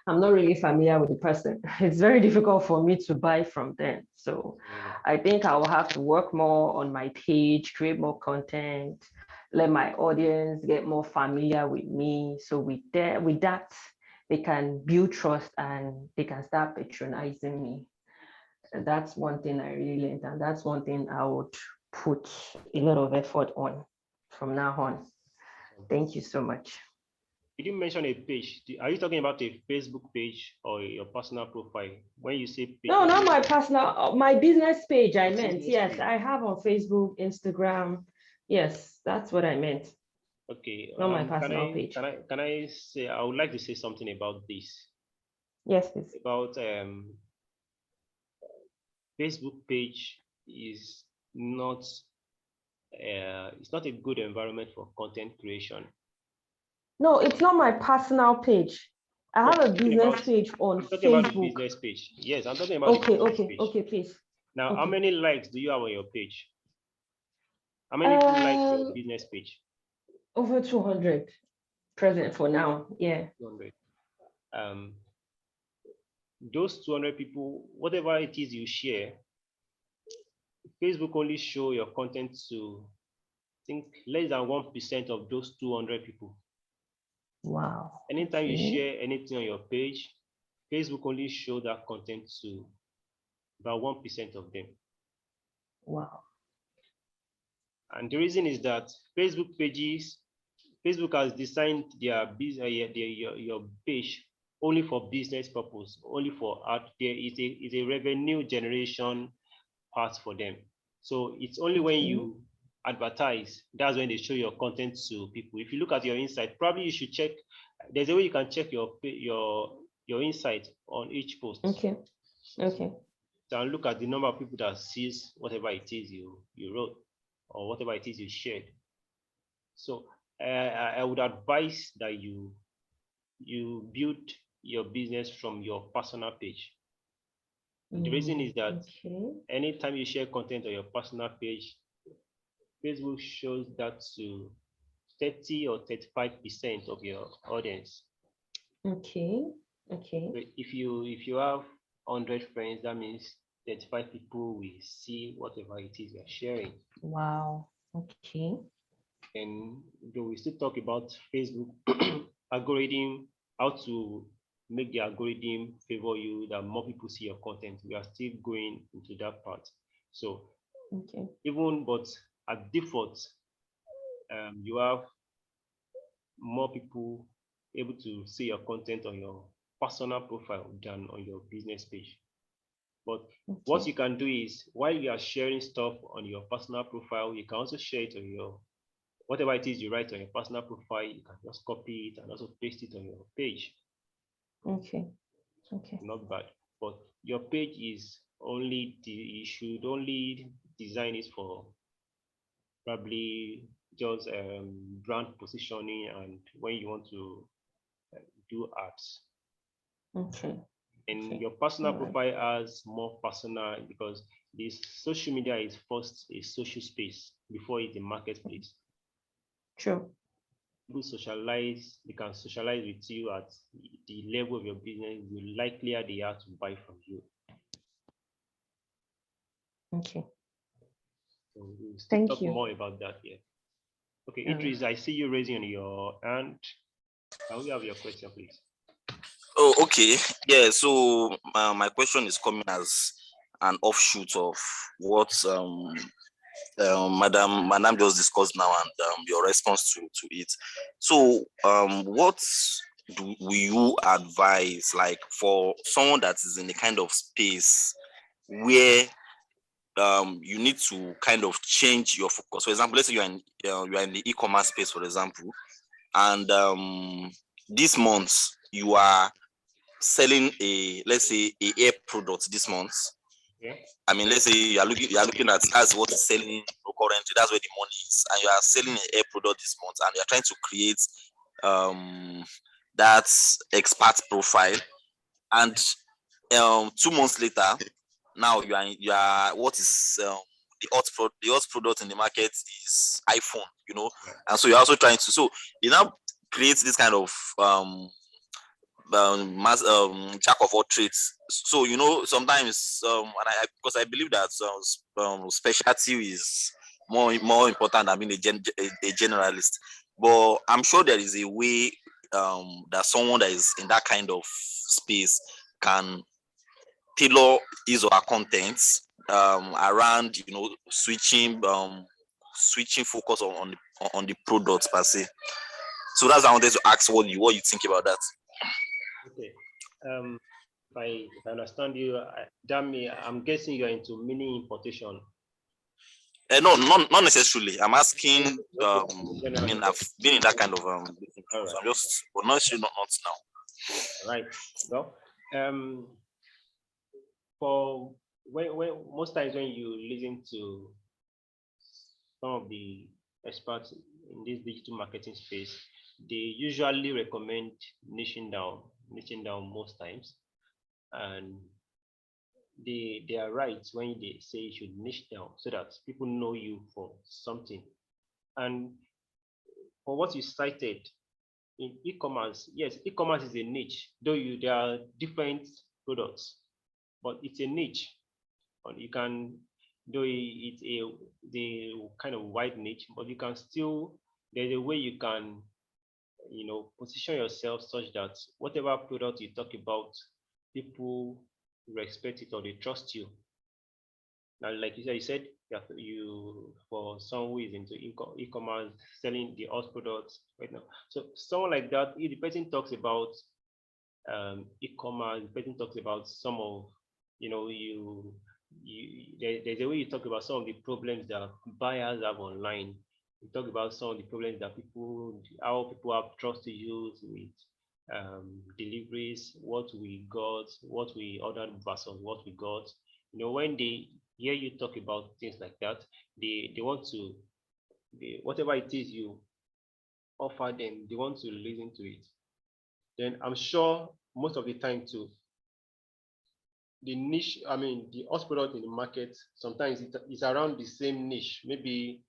I'm not really familiar with the person. It's very difficult for me to buy from them. So I think I will have to work more on my page, create more content, let my audience get more familiar with me. So with that, they can build trust and they can start patronizing me. And that's one thing I really learned, and that's one thing I would put a lot of effort on from now on. Thank you so much. Did you mention a page? Are you talking about a Facebook page or your personal profile? When you say page, no, not my personal, my business page. I meant, yes, page. I have on Facebook, Instagram. Yes, that's what I meant. Okay. Not my personal page. Can I say, I would like to say something about this. Yes, please. About Facebook page is not it's not a good environment for content creation. No, it's not my personal page. I have a business page on I'm talking Facebook. about the business page. Yes, I'm talking about the business page. Okay, please. Now, Okay. how many likes do you have on your page? How many people like your business page? Over 200 present for now. Yeah. 200. Those 200 people, whatever it is you share, Facebook only show your content to, I think, less than 1% of those 200 people. Wow. Anytime you share anything on your page, Facebook only show that content to about 1% of them. Wow. And the reason is that Facebook has designed their business, your page only for business purpose, only for art. There is a revenue generation part for them. So it's only when you advertise, that's when they show your content to people. If you look at your insight, probably you should check. There's a way you can check your insight on each post. Okay. Okay. So look at the number of people that sees whatever it is you wrote or whatever it is you shared. So I would advise that you build your business from your personal page. The reason is that anytime you share content on your personal page, Facebook shows that to 30 or 35% of your audience. Okay. Okay. So if you have 100 friends, that means 35 people will see whatever it is you're sharing. Wow. Okay. And we still talk about Facebook algorithm, how to make the algorithm favor you, that more people see your content. We are still going into that part. So but at default, you have more people able to see your content on your personal profile than on your business page. But what you can do is, while you are sharing stuff on your personal profile, you can also share it on your, whatever it is you write on your personal profile, you can just copy it and also paste it on your page. Okay. Okay. Not bad. But your page is only, you should only design it for probably just brand positioning and when you want to do ads. Okay. And your personal profile has more personal, because this social media is first a social space before it's a marketplace. True. People socialize, they can socialize with you at the level of your business, the likelier they are to buy from you. Okay. So we'll Thank talk you. more about that here. Okay, Idris, I see you raising your hand. Can we have your question, please? Oh, okay. Yeah, so my question is coming as an offshoot of what Madam just discussed now and your response to it. So what will you advise, like, for someone that is in a kind of space where you need to kind of change your focus? For example, let's say you are in the e-commerce space, for example, and this month you are selling let's say a hair product this month. Yeah. I mean, let's say you are looking at, that's what is selling currently, that's where the money is, and you are selling a hair product this month, and you are trying to create that expert profile, and 2 months later, now you are what is the hot product in the market is iPhone, and so you're also trying to, so you now create this kind of jack of all trades. So sometimes because I believe that specialty is more important than being a generalist, but I'm sure there is a way that someone that is in that kind of space can tailor his or her contents around switching focus on the products per se. So that's why I wanted to ask what you think about that. Okay. If I understand you, I'm guessing you're into mini importation. No, not necessarily. I'm asking. I mean, I've been in that kind of so I'm just, but not now. Right. Well, for when most times when you listen to some of the experts in this digital marketing space, they usually recommend niching down most times, and they are right when they say you should niche down so that people know you for something. And for what you cited in e-commerce, yes, e-commerce is a niche, though there are different products, but it's a niche. And you can, though it's the kind of wide niche, but you can still, there's a way you can position yourself such that whatever product you talk about, people respect it or they trust you. Now, like you said you for someone who is into e-commerce, selling the house products right now. So someone like that, if the person talks about e-commerce, the person talks about some of, there's a way you talk about some of the problems that buyers have online. You talk about some of the problems that how people have trust issues with deliveries, what we got, what we ordered versus what we got. When they hear you talk about things like that, they want to, whatever it is you offer them, they want to listen to it. Then I'm sure most of the time too, the niche, the house product in the market, sometimes it's around the same niche. Maybe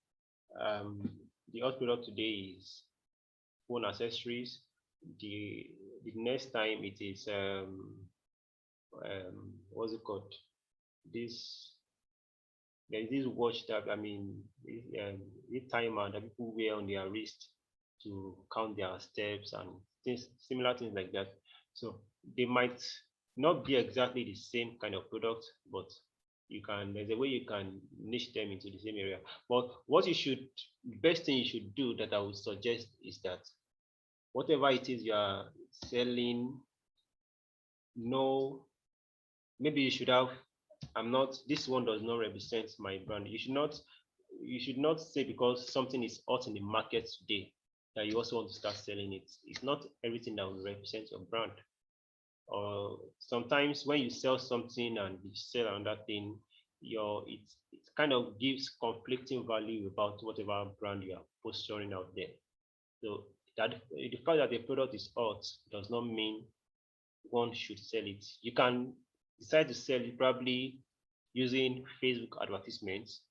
the house product today is phone accessories. The next time it is what's it called? There's this watch that this timer that people wear on their wrist to count their steps and similar things like that. So they might not be exactly the same kind of product, but there's a way you can niche them into the same area. But best thing you should do that I would suggest is that whatever it is you are selling, maybe you should have, this one does not represent my brand. You should not say because something is hot in the market today that you also want to start selling it. It's not everything that will represent your brand. Or sometimes when you sell something and you sell another thing, it kind of gives conflicting value about whatever brand you are posturing out there. So that the fact that the product is hot does not mean one should sell it. You can decide to sell it probably using Facebook advertisements,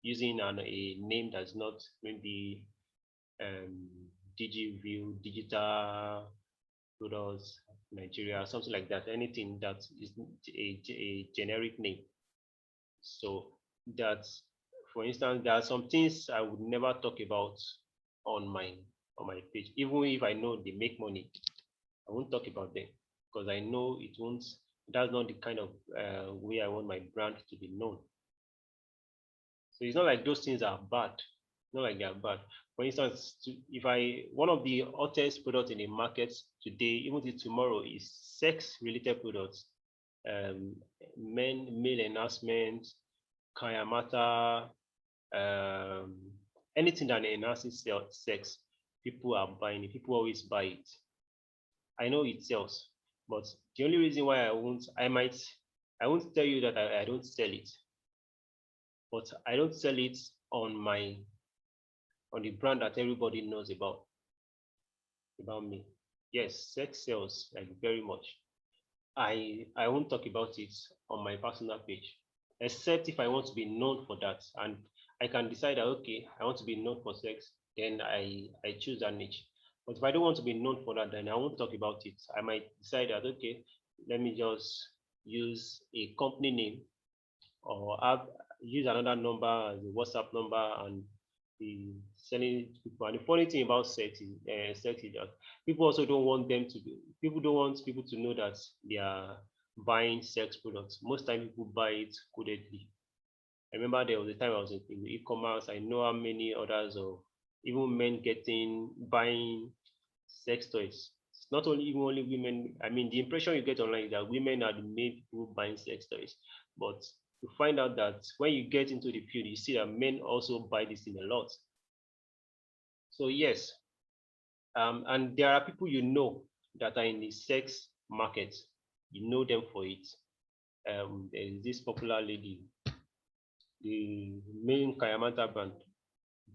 using a name that's not maybe DigiView, Digital Products Nigeria, something like that, anything that is a generic name. So that, for instance, there are some things I would never talk about on my page, even if I know they make money. I won't talk about them because I know it won't. That's not the kind of way I want my brand to be known. So it's not like those things are bad. Not like they are bad. For instance, if one of the hottest products in the market today, even till tomorrow, is sex-related products, male enhancement, Kayamata, anything that enhances sex, people are buying it. People always buy it. I know it sells, but the only reason why I won't tell you that I don't sell it, but I don't sell it on the brand that everybody knows about me. Yes, sex sells like very much. I won't talk about it on my personal page, except if I want to be known for that, and I can decide that okay, I want to be known for sex, then I choose that niche. But if I don't want to be known for that, then I won't talk about it. I might decide that okay, let me just use a company name or use another number as a WhatsApp number and be selling it to people. And the funny thing about sex is that people also don't want people don't want people to know that they are buying sex products. Most time people buy it codedly. I remember there was a time I was in e-commerce. I know how many others of even men buying sex toys. It's not only women. I mean, the impression you get online is that women are the main people buying sex toys, but you find out that when you get into the field, you see that men also buy this thing a lot. So yes, and there are people that are in the sex market. You know them for it. There is this popular lady, the main Kayamata brand,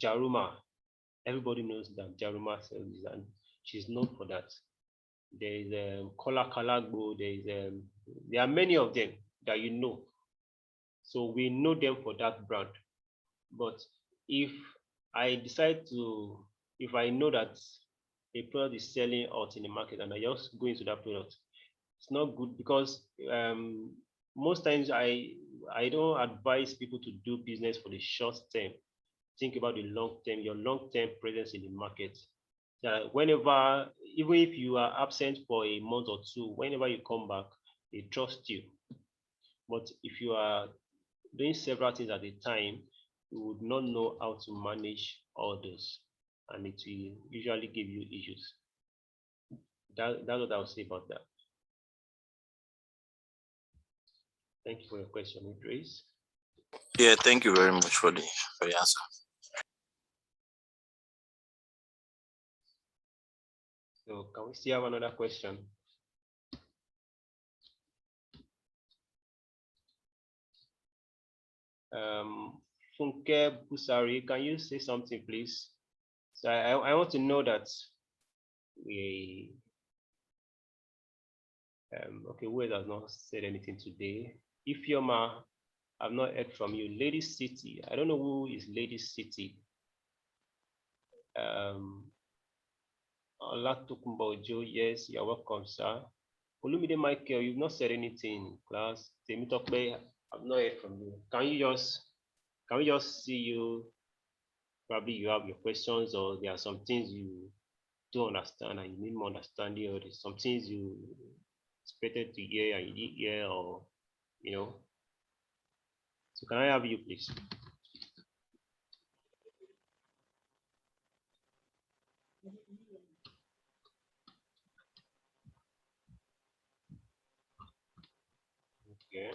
Jaruma. Everybody knows that Jaruma sells this, and she's known for that. There is Kola Kalagbo. There are many of them that you know. So we know them for that brand. But if I know that a product is selling out in the market and I just go into that product, it's not good because most times I don't advise people to do business for the short term. Think about the long term, your long term presence in the market. Whenever, even if you are absent for a month or two, whenever you come back, they trust you. But if you are doing several things at a time, you would not know how to manage all those, and it will usually give you issues. That's what I'll say about that. Thank you for your question, Idris. Yeah, thank you very much for the answer. So can we still have another question? Funke Busari, can you say something, please? So I want to know that we okay, Wade has not said anything today. If Yoma, I've not heard from you. Lady City, I don't know who is Lady City. Olatukumbojo, yes, you're welcome, sir. Olumide Michael, you've not said anything in class. Temitope, I've not heard from you. Can we just see you? Probably you have your questions, or there are some things you don't understand and you need more understanding, or there's some things you expected to hear and you didn't hear, or you know. So can I have you, please? Okay.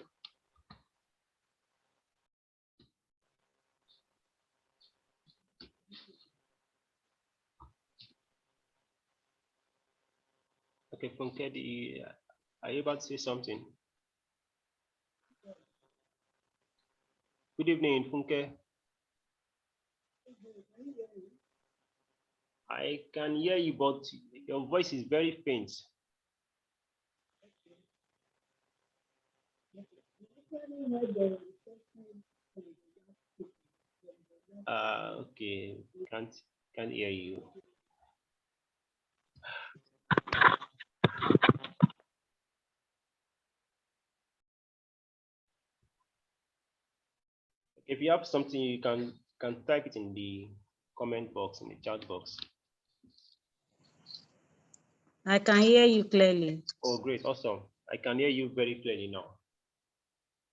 Okay, Funke, are you about to say something? Good evening, Funke. I can hear you, but your voice is very faint. Okay, can't hear you. If you have something, you can type it in the comment box, in the chat box. I can hear you clearly. Oh, great, awesome. I can hear you very clearly now.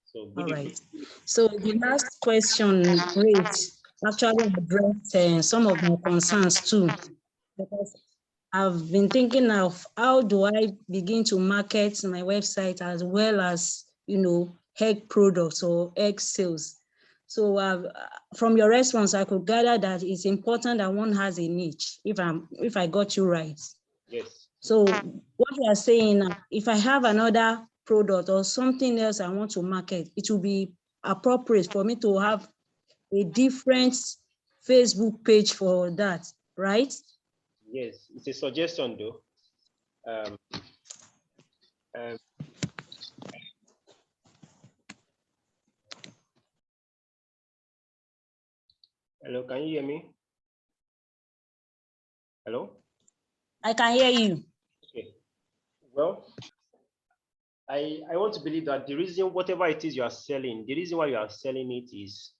So good All evening. right. So the last question raised actually addressed some of my concerns too, because I've been thinking of how do I begin to market my website as well as, you know, egg products or egg sales. So from your response, I could gather that it's important that one has a niche, if I got you right. Yes. So what you are saying, if I have another product or something else I want to market, it will be appropriate for me to have a different Facebook page for that, right? Yes, it's a suggestion though. Hello, can you hear me? Hello? I can hear you. Okay. Well, I want to believe that the reason, whatever it is you are selling, the reason why you are selling it is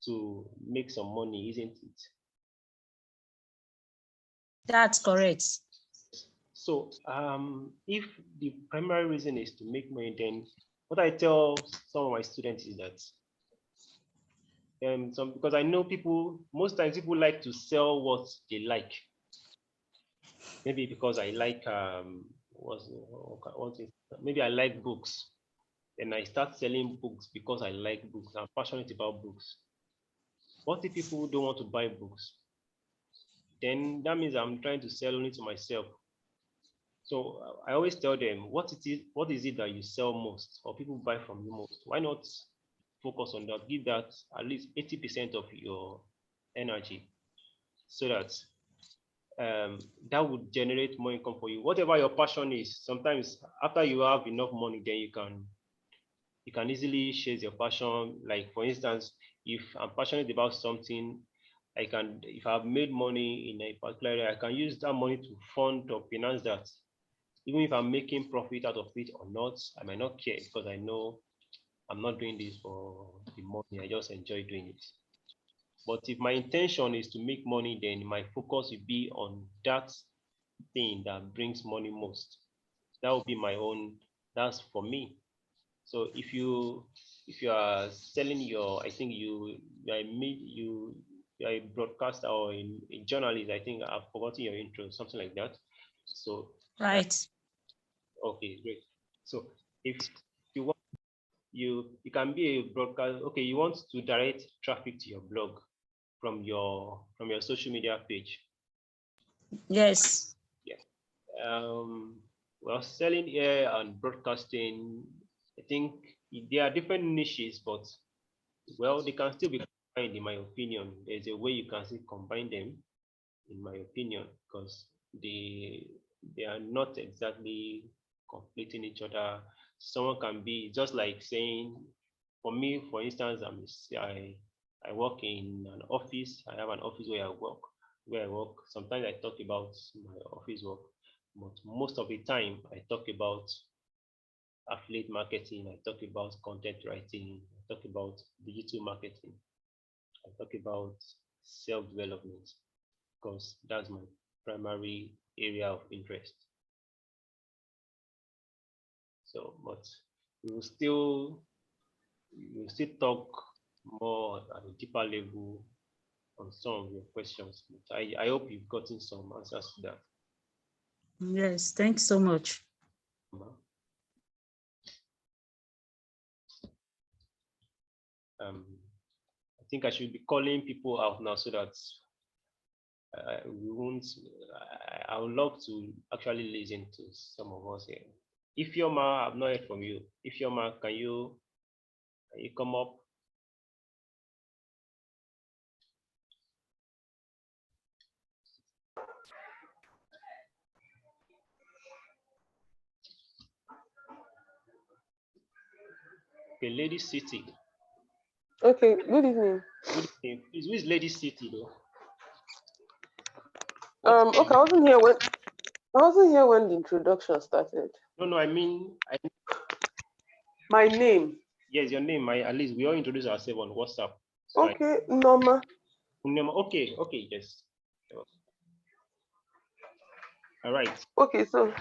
to make some money, isn't it? That's correct. So if the primary reason is to make money, then what I tell some of my students is that because I know people, most times people like to sell what they like. Maybe because I like maybe I like books, and I start selling books because I like books. I'm passionate about books. What if people don't want to buy books? Then that means I'm trying to sell only to myself. So I always tell them, what is it that you sell most or people buy from you most? Why not focus on that? Give that at least 80% of your energy, so that that would generate more income for you. Whatever your passion is, sometimes after you have enough money, then you can easily share your passion. Like for instance, if I'm passionate about something, if I've made money in a particular area, I can use that money to fund or finance that. Even if I'm making profit out of it or not, I might not care, because I know I'm not doing this for the money. I just enjoy doing it. But if my intention is to make money, then my focus will be on that thing that brings money most. That will be my own, that's for me. So if you if you are selling your, I think you are you are a broadcaster or a journalist. I think I've forgotten your intro, something like that. So Right. okay, great. So if you want, you can be a broadcaster. Okay, you want to direct traffic to your blog from your social media page. Yes. Yeah. Well, selling air and broadcasting, I think there are different niches, but well, they can still be combined, in my opinion. There's a way you can still combine them, in my opinion, because they are not exactly completing each other. Someone can be just like saying, for me, for instance, I work in an office. I have an office where I work. Sometimes I talk about my office work, but most of the time I talk about affiliate marketing. I talk about content writing. I talk about digital marketing. I talk about self-development because that's my primary area of interest. So, but we will still talk more at a deeper level on some of your questions. But I hope you've gotten some answers to that. Yes, thanks so much. I think I should be calling people out now so that we won't. I would love to actually listen to some of us here. Ifeoma, I've not heard from you. Ifeoma, can you come up? Okay, Lady City. Okay, good evening. Good evening. Please, who is Lady City though? Okay, I wasn't here when the introduction started. No, I mean my name. Yes, your name. At least we all introduce ourselves on WhatsApp. So okay, Norma. Okay, yes. All right. Okay, so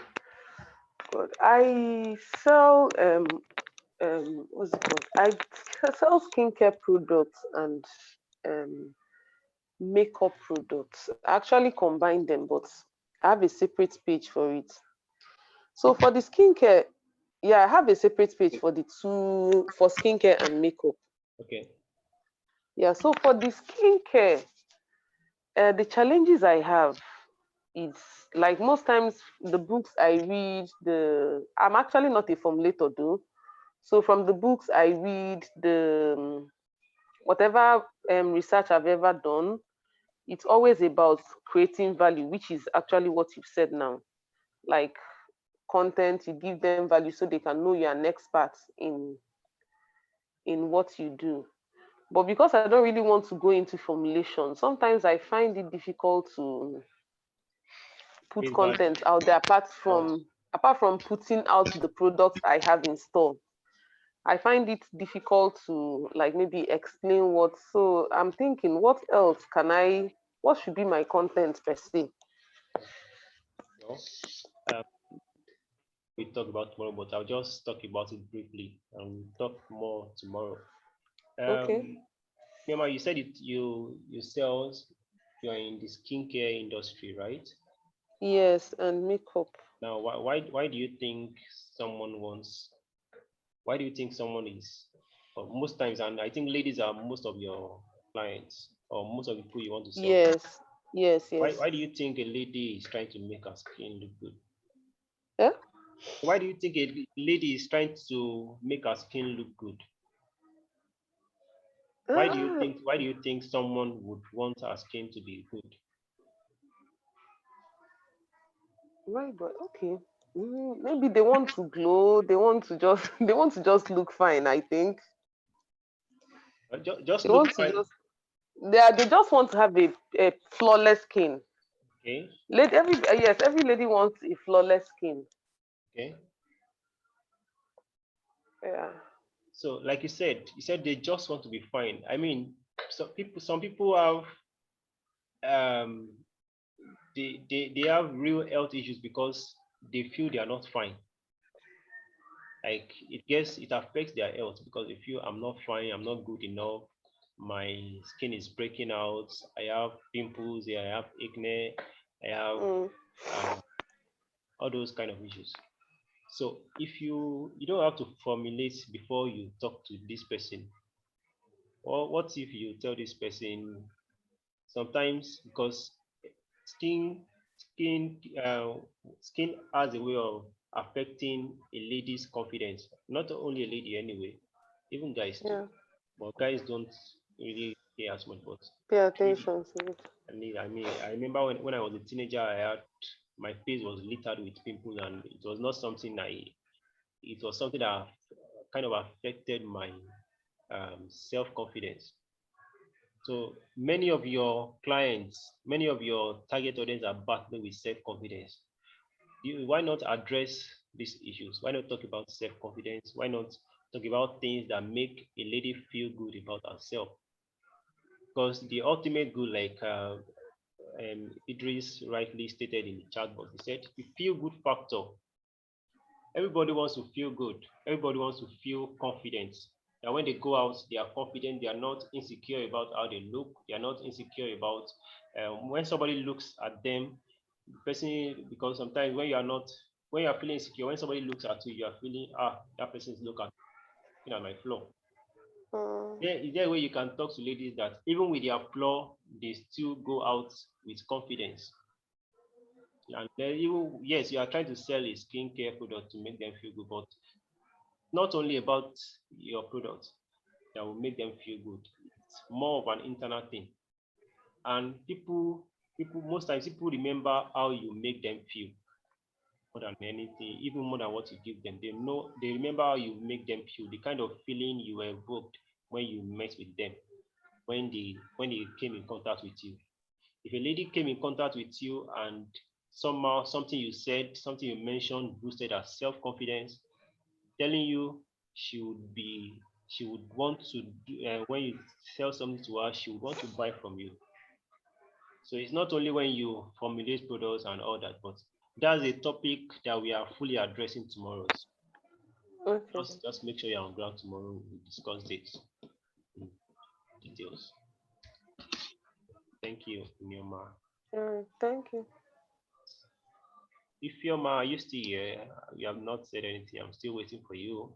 good. I sell what's it called? I sell skincare products and makeup products. I actually combine them, but I have a separate page for it. So for the skincare, yeah, I have a separate page for the two, for skincare and makeup. Okay. Yeah, so for the skincare, the challenges I have is like most times the books I read, I'm actually not a formulator though. So from the books I read, whatever research I've ever done, it's always about creating value, which is actually what you've said now. Like content, you give them value so they can know you're an expert in what you do. But because I don't really want to go into formulation, sometimes I find it difficult to put content out there apart from putting out the products I have in store. I find it difficult to like maybe explain what. So I'm thinking, what else what should be my content per se? We talk about tomorrow, but I'll just talk about it briefly and we'll talk more tomorrow. Okay. Remember, you said you're in the skincare industry, right? Yes, and makeup. Now, why do you think someone is, or most times, and I think ladies are most of your clients or most of the people you want to sell? Yes. Why do you think a lady is trying to make her skin look good? Yeah? Why do you think a lady is trying to make her skin look good? Why do you think someone would want her skin to be good? Right, but okay. Maybe they want to glow. They want to just look fine. I think Just they look want fine. to just they just want to have a flawless skin. Okay. Every lady wants a flawless skin. Okay. Yeah. So, like you said they just want to be fine. I mean, some people have they have real health issues because they feel they are not fine. like it affects their health, because they feel I'm not fine, I'm not good enough, my skin is breaking out, I have pimples, I have acne, I have all those kind of issues. So if you don't have to formulate before you talk to this person, or what if you tell this person sometimes, because skin skin uh, skin has a way of affecting a lady's confidence, not only a lady anyway, even guys too. Yeah. But guys don't really care as much. But Pay attention to it. I remember when I was a teenager, my face was littered with pimples, and it was not something it was something that kind of affected my self-confidence. So many of your clients, many of your target audience are battling with self-confidence. Why not address these issues? Why not talk about self-confidence? Why not talk about things that make a lady feel good about herself? Because the ultimate good, like Idris rightly stated in the chat box, he said, the feel good factor. Everybody wants to feel good. Everybody wants to feel confident. That when they go out, they are confident. They are not insecure about how they look. They are not insecure about when somebody looks at them, the person, because sometimes when you are feeling insecure, when somebody looks at you, you are feeling, that person is looking at my flaw. Is there a way you can talk to ladies that even with their flaw, they still go out with confidence? And then yes, you are trying to sell a skincare product to make them feel good, but not only about your product that will make them feel good. It's more of an internal thing. And most times people remember how you make them feel more than anything, even more than what you give them. They remember how you make them feel, the kind of feeling you evoked when you met with them, when they came in contact with you. If a lady came in contact with you and somehow something you said, something you mentioned boosted her self-confidence, telling you she would want to do, when you sell something to her, she would want to buy from you. So it's not only when you formulate products and all that, but that's a topic that we are fully addressing tomorrow. Okay. Just make sure you're on ground tomorrow. We discuss this in details. Thank you, Nyoma. Thank you. Ifeoma, are you still here? You have not said anything. I'm still waiting for you.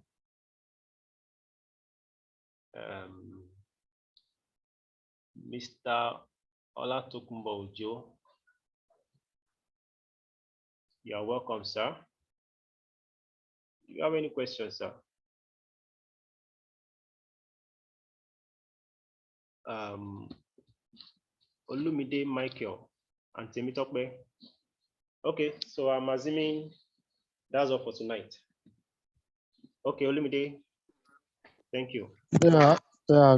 Mr. Olatokunbo Ojo, you are welcome, sir. Do you have any questions, sir? Olumide Michael and Temitope. Okay, so I'm assuming that's all for tonight. Okay, Olumide, thank you. Yeah,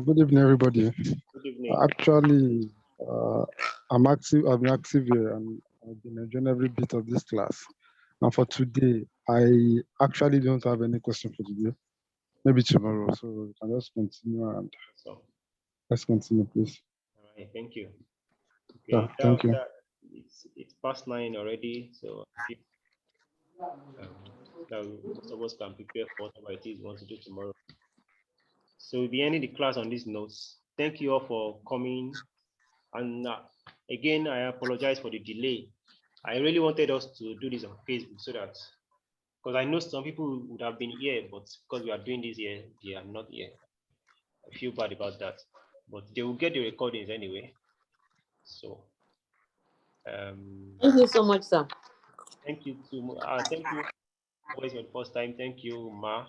good evening, everybody. Good evening. Actually, I'm active. I've been active here, and I've been enjoying every bit of this class. And for today, I actually don't have any question for today. Maybe tomorrow. So we can just continue, and let's continue, please. All right, thank you. Okay, Yeah, thank you. It's past 9 already, so most of us can prepare for whatever it is we want to do tomorrow. So we'll be ending the class on these notes. Thank you all for coming. And again, I apologize for the delay. I really wanted us to do this on Facebook so that, because I know some people would have been here, but because we are doing this here, they are not here. I feel bad about that, but they will get the recordings anyway. So, thank you so much, sir. Thank you too. Thank you. Always for the first time. Thank you, Ma.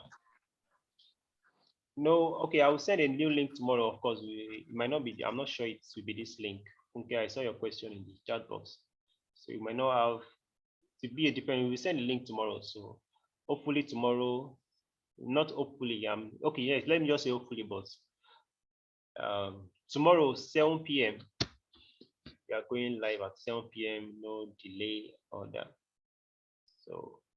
No, okay, I will send a new link tomorrow. Of course, it might not be. I'm not sure it will be this link. Okay, I saw your question in the chat box, so you might not have to be a different. We will send a link tomorrow. So hopefully tomorrow, not hopefully. Okay. Yes, let me just say hopefully, but tomorrow 7 p.m. we are going live at 7 p.m. No delay on that. So